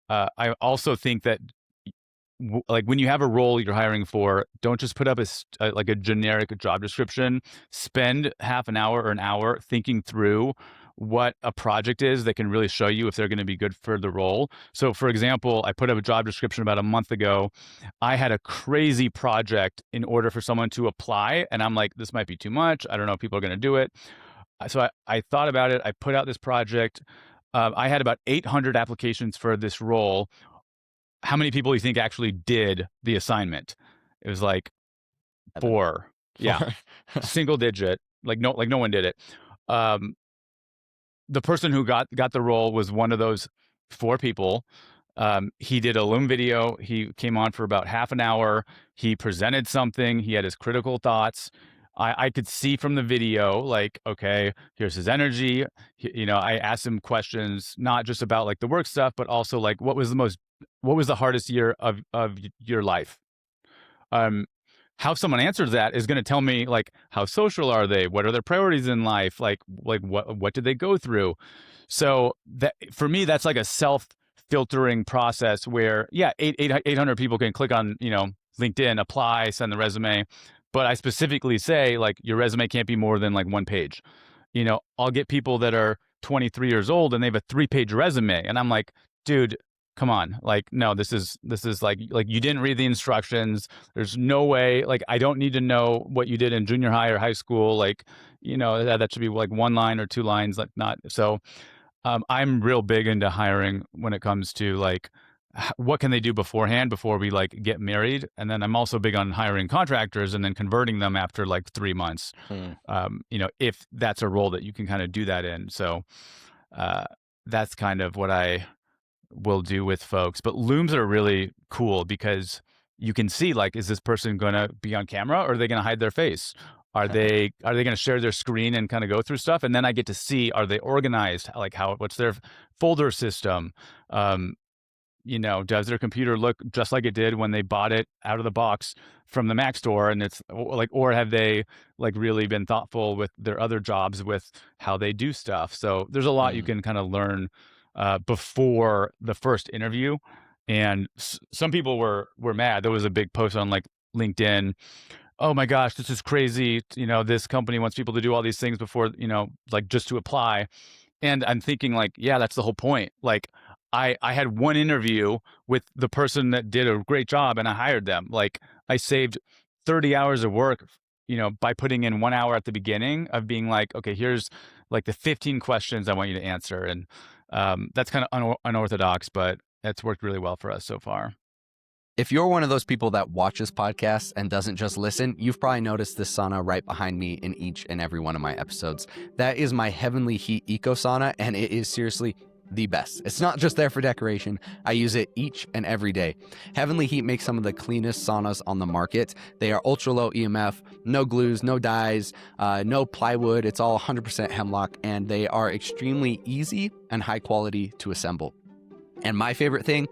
I also think that like when you have a role you're hiring for, don't just put up like a generic job description. Spend half an hour or an hour thinking through what a project is that can really show you if they're going to be good for the role. So for example, I put up a job description about a month ago. I had a crazy project in order for someone to apply, and I'm like, this might be too much. I don't know if people are going to do it. So I thought about it. I put out this project. I had about 800 applications for this role. How many people do you think actually did the assignment? It was like Evan? 4. For Yeah, single digit. Like no one did it. Um, the person who got the role was one of those 4 people. He did a Loom video. He came on for about half an hour. He presented something. He had his critical thoughts. I could see from the video, like, okay, here's his energy. I asked him questions, not just about like the work stuff, but also like what was the hardest year of your life? um, how someone answers that is going to tell me like how social are they, what are their priorities in life, like what did they go through. So that for me, that's like a self filtering process where yeah, 800 people can click on LinkedIn, apply, send the resume, but I specifically say like your resume can't be more than like 1 page. I'll get people that are 23 years old and they have a 3-page resume, and I'm like, dude, come on, like, no, this is like you didn't read the instructions. There's no way, like, I don't need to know what you did in junior high or high school. Like, that should be like 1 line or 2 lines, like, not so. I'm real big into hiring when it comes to like what can they do beforehand before we like get married, and then I'm also big on hiring contractors and then converting them after like 3 months. Hmm. If that's a role that you can kind of do that in. So uh, that's kind of what I will do with folks. But looms are really cool because you can see like, is this person going to be on camera, or are they going to hide their face? Are they going to share their screen and kind of go through stuff? And then I get to see, are they organized? Like what's their folder system? Um, does their computer look just like it did when they bought it out of the box from the Mac store? And it's like, or have they like really been thoughtful with their other jobs with how they do stuff? So there's a lot you Hmm. can kind of learn before the first interview. And some people were mad. There was a big post on like LinkedIn. Oh my gosh, this is crazy. This company wants people to do all these things before, like just to apply. And I'm thinking like, yeah, that's the whole point. Like I had one interview with the person that did a great job and I hired them. Like I saved 30 hours of work, by putting in 1 hour at the beginning of being like, okay, here's like the 15 questions I want you to answer. And that's kind of unorthodox, but it's worked really well for us so far. If you're one of those people that watches podcasts and doesn't just listen, you've probably noticed this sauna right behind me in each and every one of my episodes. That is my Heavenly Heat Eco Sauna, and it is seriously the best. It's not just there for decoration. I use it each and every day. Heavenly Heat makes some of the cleanest saunas on the market. They are ultra low EMF, no glues, no dyes, no plywood. It's all 100% hemlock, and they are extremely easy and high quality to assemble. And my favorite thing,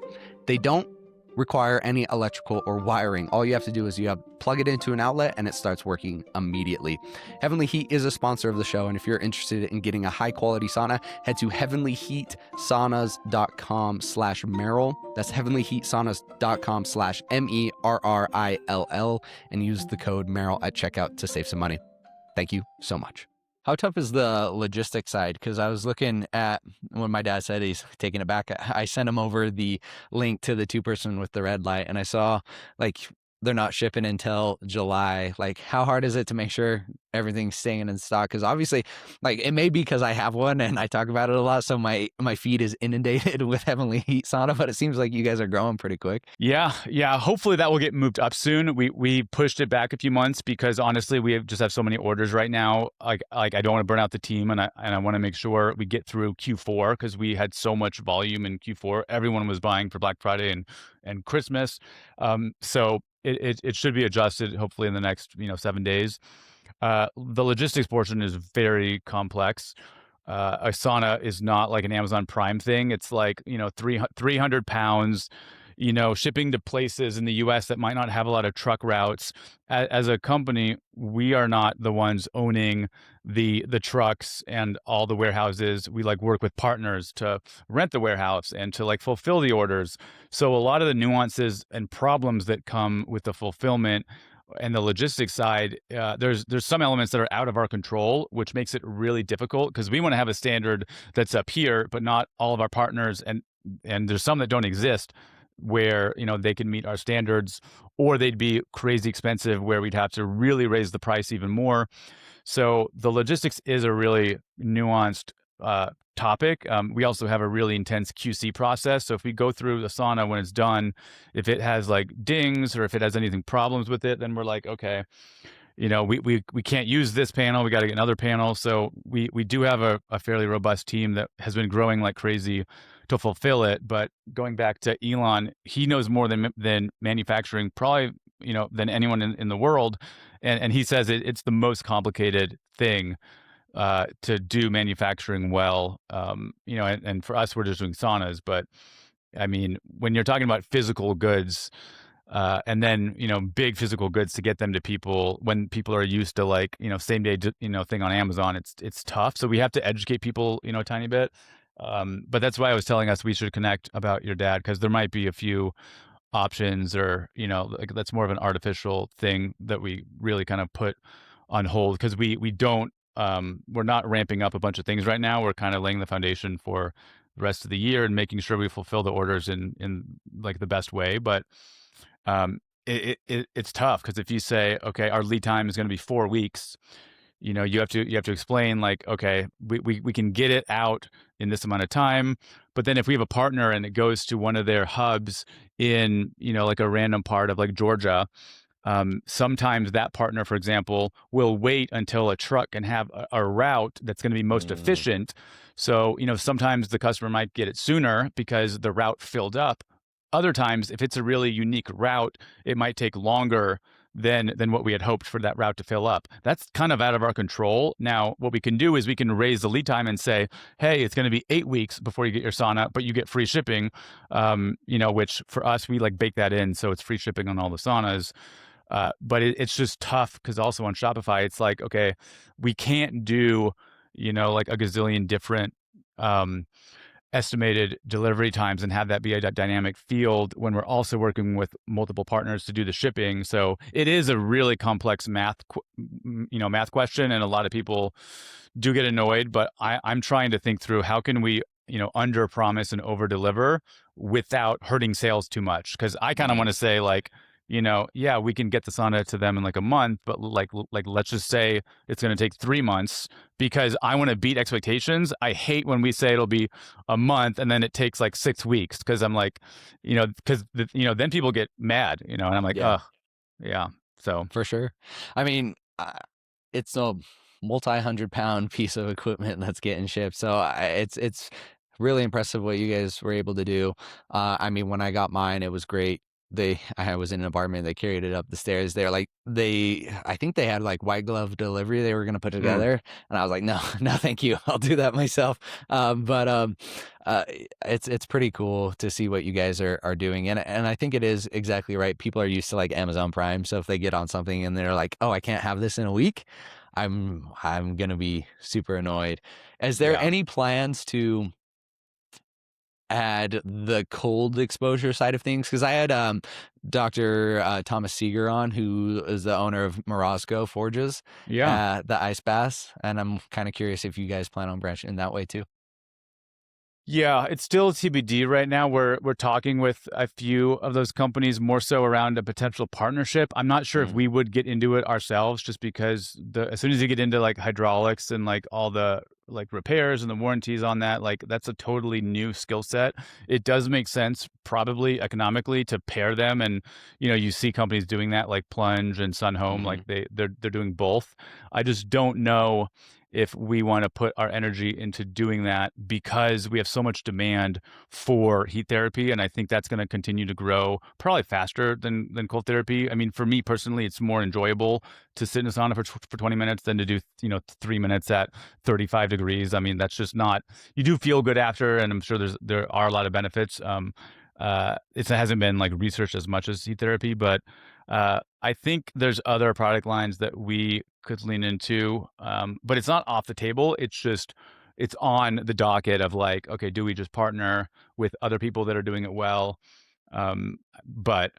they don't require any electrical or wiring. All you have to do is plug it into an outlet and it starts working immediately. Heavenly Heat is a sponsor of the show, and if you're interested in getting a high quality sauna, head to heavenlyheatsaunas.com/Merrill. That's heavenlyheatsaunas.com/MERRILL, and use the code Merrill at checkout to save some money. Thank you so much. How tough is the logistics side? Because I was looking at when my dad said he's taking it back, I sent him over the link to the 2-person with the red light, and I saw like they're not shipping until July. Like, how hard is it to make sure everything's staying in stock? Because obviously, like, it may be because I have one and I talk about it a lot, so my feed is inundated with Heavenly Heat Sauna, but it seems like you guys are growing pretty quick. Yeah. Hopefully that will get moved up soon. We pushed it back a few months because honestly, we just have so many orders right now. Like I don't want to burn out the team, and I want to make sure we get through Q4 because we had so much volume in Q4. Everyone was buying for Black Friday and Christmas. So it should be adjusted hopefully in the next 7 days. The logistics portion is very complex. A sauna is not like an Amazon Prime thing. It's like 300 pounds, shipping to places in the US that might not have a lot of truck routes. As a company, we are not the ones owning the trucks and all the warehouses. We work with partners to rent the warehouse and to fulfill the orders. So a lot of the nuances and problems that come with the fulfillment and the logistics side, there's some elements that are out of our control, which makes it really difficult because we want to have a standard that's up here, but not all of our partners, and there's some that don't exist where they can meet our standards, or they'd be crazy expensive where we'd have to really raise the price even more. So the logistics is a really nuanced topic. We also have a really intense QC process. So if we go through the sauna when it's done, if it has dings or if it has anything problems with it, then we're like, okay, we can't use this panel. We got to get another panel. So we do have a fairly robust team that has been growing like crazy to fulfill it. But going back to Elon, he knows more than manufacturing, probably, than anyone in the world. And he says it's the most complicated thing to do manufacturing well. And for us, we're just doing saunas. But I mean, when you're talking about physical goods, and then, big physical goods to get them to people when people are used to same day, thing on Amazon, it's tough. So we have to educate people, a tiny bit. But that's why I was telling us we should connect about your dad, because there might be a few options or, that's more of an artificial thing that we really kind of put on hold because we don't, we're not ramping up a bunch of things right now. We're kind of laying the foundation for the rest of the year and making sure we fulfill the orders in the best way. But it's tough because if you say, okay, our lead time is going to be 4 weeks, you have to explain okay, we can get it out in this amount of time. But then if we have a partner and it goes to one of their hubs in, a random part of Georgia, sometimes that partner, for example, will wait until a truck can have a route that's going to be most efficient. So, sometimes the customer might get it sooner because the route filled up. Other times, if it's a really unique route, it might take longer than what we had hoped for that route to fill up. That's kind of out of our control. Now, what we can do is we can raise the lead time and say, hey, it's going to be 8 weeks before you get your sauna, but you get free shipping, which for us, we bake that in. So it's free shipping on all the saunas. But it's just tough because also on Shopify, it's okay, we can't do, a gazillion different estimated delivery times and have that be a dynamic field when we're also working with multiple partners to do the shipping. So it is a really complex math question, and a lot of people do get annoyed. But I'm trying to think through how can we under promise and over deliver without hurting sales too much, because I kind of want to say yeah, we can get the sauna to them in like a month, but like let's just say it's going to take 3 months because I want to beat expectations. I hate when we say it'll be a month and then it takes like 6 weeks because I'm like, because then people get mad, and I'm like, Yeah, oh, yeah. So for sure. I mean, it's a multi-100-pound piece of equipment that's getting shipped. So it's really impressive what you guys were able to do. I mean, when I got mine, it was great. I was in an apartment. They carried it up the stairs. They're like, I think they had like white glove delivery. They were gonna put mm, together, and I was like, no, no, thank you. I'll do that myself. But uh, it's pretty cool to see what you guys are doing, and I think it is exactly right. People are used to like Amazon Prime, so if they get on something and they're like, oh, I can't have this in a week, I'm gonna be super annoyed. Is there yeah. any plans to add the cold exposure side of things? Because I had Dr. Thomas Seeger on, who is the owner of Morosco Forges, Yeah. the ice baths, and I'm kind of curious if you guys plan on branching in that way too. Yeah, it's still TBD right now. We're talking with a few of those companies more so around a potential partnership. I'm not sure if Mm, we would get into it ourselves just because as soon as you get into like hydraulics and like all the like repairs and the warranties on that, like that's a totally new skill set. It does make sense probably economically to pair them, and you see companies doing that like Plunge and Sun Home, hmm like they're doing both. I just don't know if we want to put our energy into doing that because we have so much demand for heat therapy, and I think that's going to continue to grow probably faster than cold therapy. I mean, for me personally, it's more enjoyable to sit in a sauna for 20 minutes than to do 3 minutes at 35 degrees. I mean, that's just not, you do feel good after, and I'm sure there are a lot of benefits. It hasn't been like researched as much as heat therapy, but I think there's other product lines that we could lean into, but it's not off the table. It's on the docket of like, okay, do we just partner with other people that are doing it well? But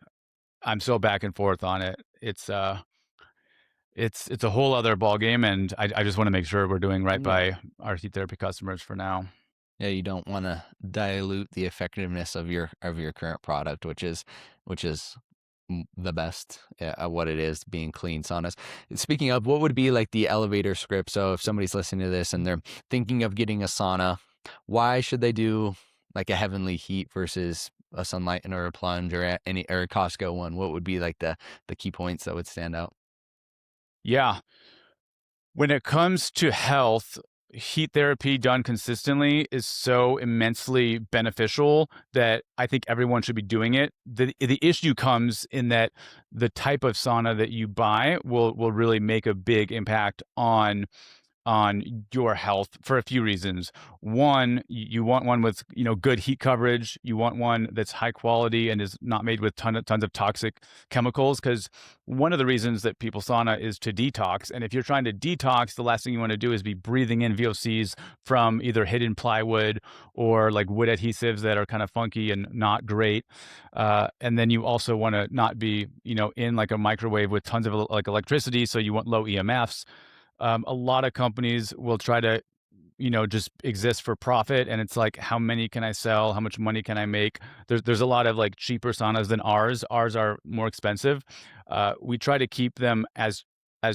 I'm so back and forth on it. It's a whole other ball game, and I just want to make sure we're doing right Yeah. by our heat therapy customers for now. Yeah, you don't want to dilute the effectiveness of your current product, which is the best at what it is, being clean saunas. Speaking of, what would be like the elevator script? So if somebody's listening to this and they're thinking of getting a sauna, why should they do like a Heavenly Heat versus a Sunlight or a Plunge or a Costco one? What would be like the key points that would stand out? Yeah. When it comes to health, heat therapy done consistently is so immensely beneficial that I think everyone should be doing it. The issue comes in that the type of sauna that you buy will really make a big impact on your health for a few reasons. One, you want one with good heat coverage. You want one that's high quality and is not made with tons of toxic chemicals. Because one of the reasons that people sauna is to detox, and if you're trying to detox, the last thing you want to do is be breathing in VOCs from either hidden plywood or like wood adhesives that are kind of funky and not great. And then you also want to not be in like a microwave with tons of like electricity, so you want low EMFs. A lot of companies will try to, just exist for profit, and it's like, how many can I sell? How much money can I make? There's a lot of like cheaper saunas than ours. Ours are more expensive. We try to keep them as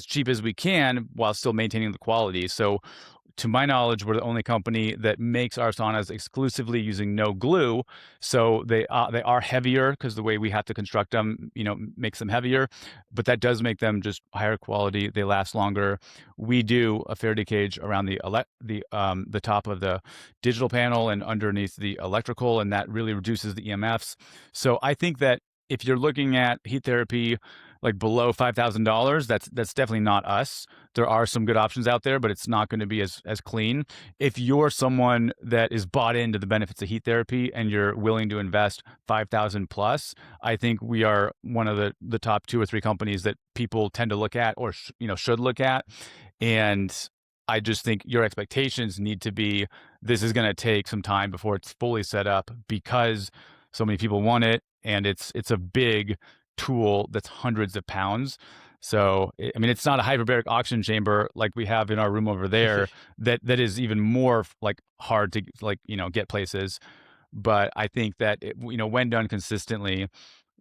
cheap as we can while still maintaining the quality. So to my knowledge, we're the only company that makes our saunas exclusively using no glue. So they are heavier because the way we have to construct them, makes them heavier. But that does make them just higher quality. They last longer. We do a Faraday cage around the top of the digital panel and underneath the electrical, and that really reduces the EMFs. So I think that if you're looking at heat therapy like below $5,000, that's definitely not us. There are some good options out there, but it's not going to be as clean. If you're someone that is bought into the benefits of heat therapy and you're willing to invest 5,000 plus, I think we are one of the top two or three companies that people tend to look at or should look at. And I just think your expectations need to be, this is going to take some time before it's fully set up because so many people want it, and it's a big tool that's hundreds of pounds. So, I mean, it's not a hyperbaric oxygen chamber like we have in our room over there that is even more like hard to like, get places. But I think that when done consistently,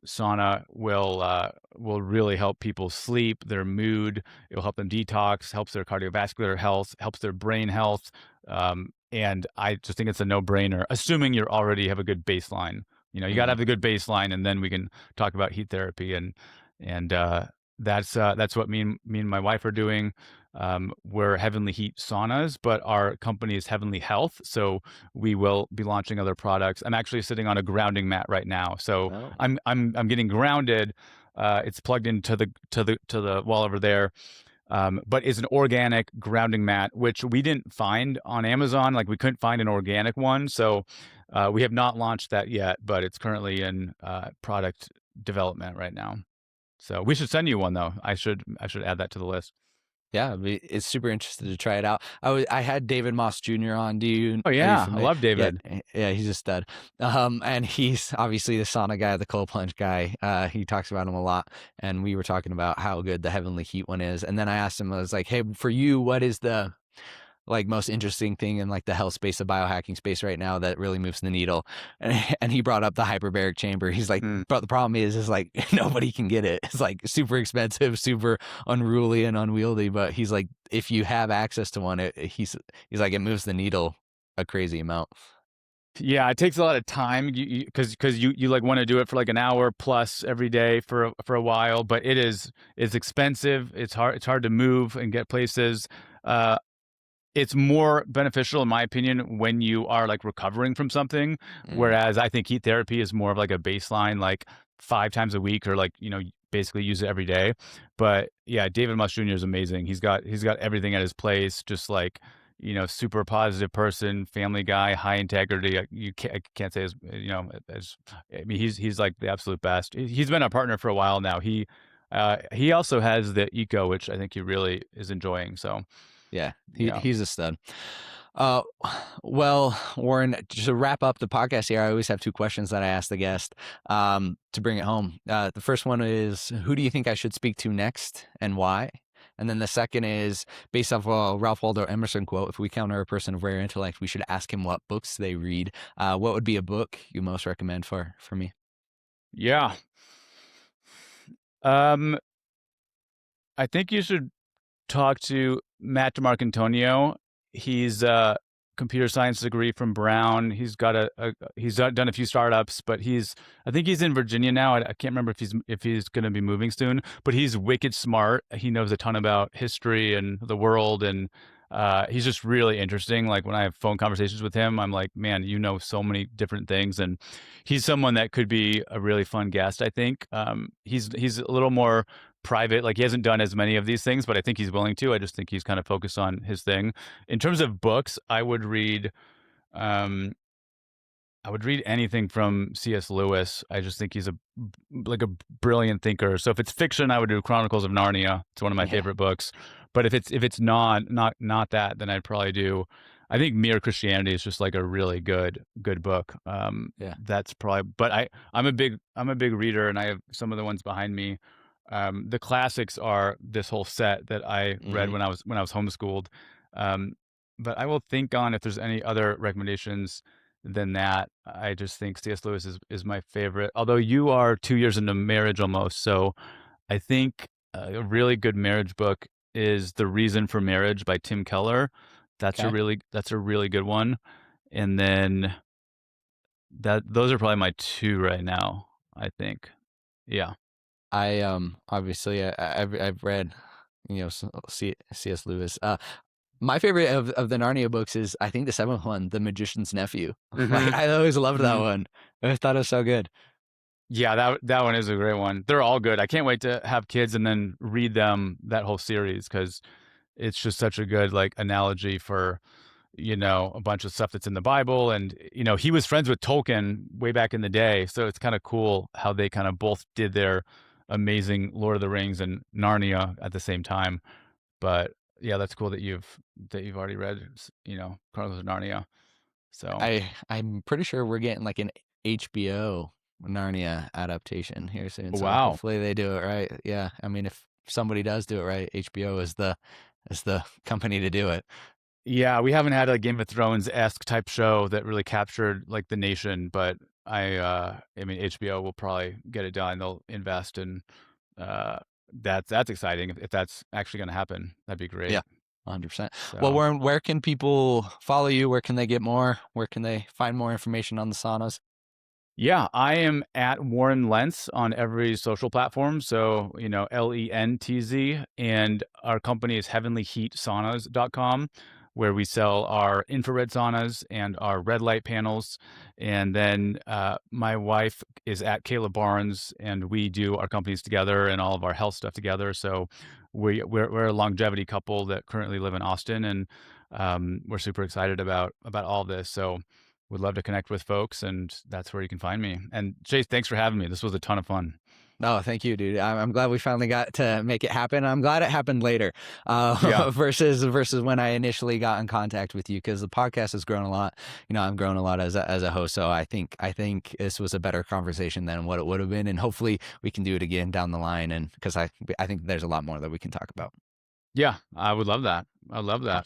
sauna will really help people sleep, their mood. It'll help them detox, helps their cardiovascular health, helps their brain health. And I just think it's a no-brainer, assuming you already have a good baseline. You got to Mhm. have a good baseline, and then we can talk about heat therapy. And that's what me and my wife are doing. We're Heavenly Heat Saunas, but our company is Heavenly Health, so we will be launching other products. I'm actually sitting on a grounding mat right now, so Oh, I'm getting grounded. It's plugged into the wall over there, but it's an organic grounding mat, which we didn't find on Amazon. Like we couldn't find an organic one, so we have not launched that yet. But it's currently in product development right now. So we should send you one though. I should add that to the list. yeah, it's super interested to try it out. I had David Moss Jr. on. Oh Are you yeah, I familiar? love Yeah, David. yeah, he's a stud. And he's obviously the sauna guy, the cold plunge guy. He talks about him a lot, and we were talking about how good the Heavenly Heat one is. And then I asked him, I was like, "Hey, for you, what is the like most interesting thing in like the health space, the biohacking space right now that really moves the needle?" And he brought up the hyperbaric chamber. He's like, Mm. but the problem is like nobody can get it. It's like super expensive, super unruly and unwieldy. But he's like, if you have access to one, he's like, it moves the needle a crazy amount. Yeah, it takes a lot of time because you like want to do it for like an hour plus every day for a while, but it's expensive. It's hard to move and get places. Uh, it's more beneficial, in my opinion, when you are like recovering from something. Mm, Whereas I think heat therapy is more of like a baseline, like 5 times a week, or like basically use it every day. But yeah, David Moss Jr. is amazing. He's got everything at his place. Just like super positive person, family guy, high integrity. I can't say I mean, he's like the absolute best. He's been a partner for a while now. He also has the eco, which I think he really is enjoying. So yeah, yeah. he's a stud. Uh, well, Warren, to wrap up the podcast here, I always have two questions that I ask the guest to bring it home. The first one is, who do you think I should speak to next and why? And then the second is, based off a Ralph Waldo Emerson quote, if we counter a person of rare intellect, we should ask him what books they read. What would be a book you most recommend for me? Yeah. Um, I think you should talk to Matt DeMarcantonio. He's a computer science degree from Brown. He's done a few startups, but I think he's in Virginia now. I can't remember if he's going to be moving soon, but he's wicked smart. He knows a ton about history and the world, and he's just really interesting. Like when I have phone conversations with him, I'm like, man, you know so many different things, and he's someone that could be a really fun guest. I think he's a little more private. Like he hasn't done as many of these things, but I think he's willing to. I just think he's kind of focused on his thing. In terms of books, um I would read anything from C.S. Lewis. I just think he's like a brilliant thinker. So if it's fiction, I would do Chronicles of Narnia. It's one of my Yeah. favorite books. But if it's not that, then I'd probably do. I think Mere Christianity is just like a really good book. Yeah. That's probably. But I'm a big reader, and I have some of the ones behind me. The classics are this whole set that I read Hmm. when I was homeschooled. Um, but I will think on if there's any other recommendations than that. I just think C.S. Lewis is my favorite. Although you are 2 years into marriage almost, so I think a really good marriage book is The Reason for Marriage by Tim Keller. Okay. That's a really good one. And then those are probably my two right now, I think. Yeah. I obviously I've read C.S. Lewis. My favorite of the Narnia books is, I think, the seventh one, The Magician's Nephew. Like Mhm. I always loved that Mhm. one. I thought it was so good. Yeah, that one is a great one. They're all good. I can't wait to have kids and then read them that whole series because it's just such a good like analogy for a bunch of stuff that's in the Bible. And he was friends with Tolkien way back in the day, so it's kind of cool how they kind of both did their amazing Lord of the Rings and Narnia at the same time. But yeah, that's cool that you've already read Chronicles of Narnia. So I'm pretty sure we're getting like an HBO Narnia adaptation here soon. So wow. hopefully they do it right. Yeah, I mean, if somebody does do it right, HBO is the company to do it. Yeah, we haven't had a Game of Thrones-esque type show that really captured like the nation, but I mean, HBO will probably get it done. They'll invest, and uh, that's exciting. If that's actually going to happen, that'd be Yeah, great. 100%. Well, So. where can people follow you? Where can they get more? Where can they find more information on the saunas? Yeah, I am at Warren Lentz on every social platform. So, Lentz. And our company is heavenlyheatsaunas.com, where we sell our infrared saunas and our red light panels. And then my wife is at Kayla Barnes, and we do our companies together and all of our health stuff together. So we're a longevity couple that currently live in Austin, and we're super excited about all this. So would love to connect with folks, and that's where you can find me. And Chase, thanks for having me. This was a ton of fun. No, thank you, dude. I'm glad we finally got to make it happen. I'm glad it happened later, Yeah. versus when I initially got in contact with you, because the podcast has grown a lot. I've grown a lot as a host, so I think this was a better conversation than what it would have been, and hopefully we can do it again down the line. And because I think there's a lot more that we can talk about. Yeah, I would love that. I love that.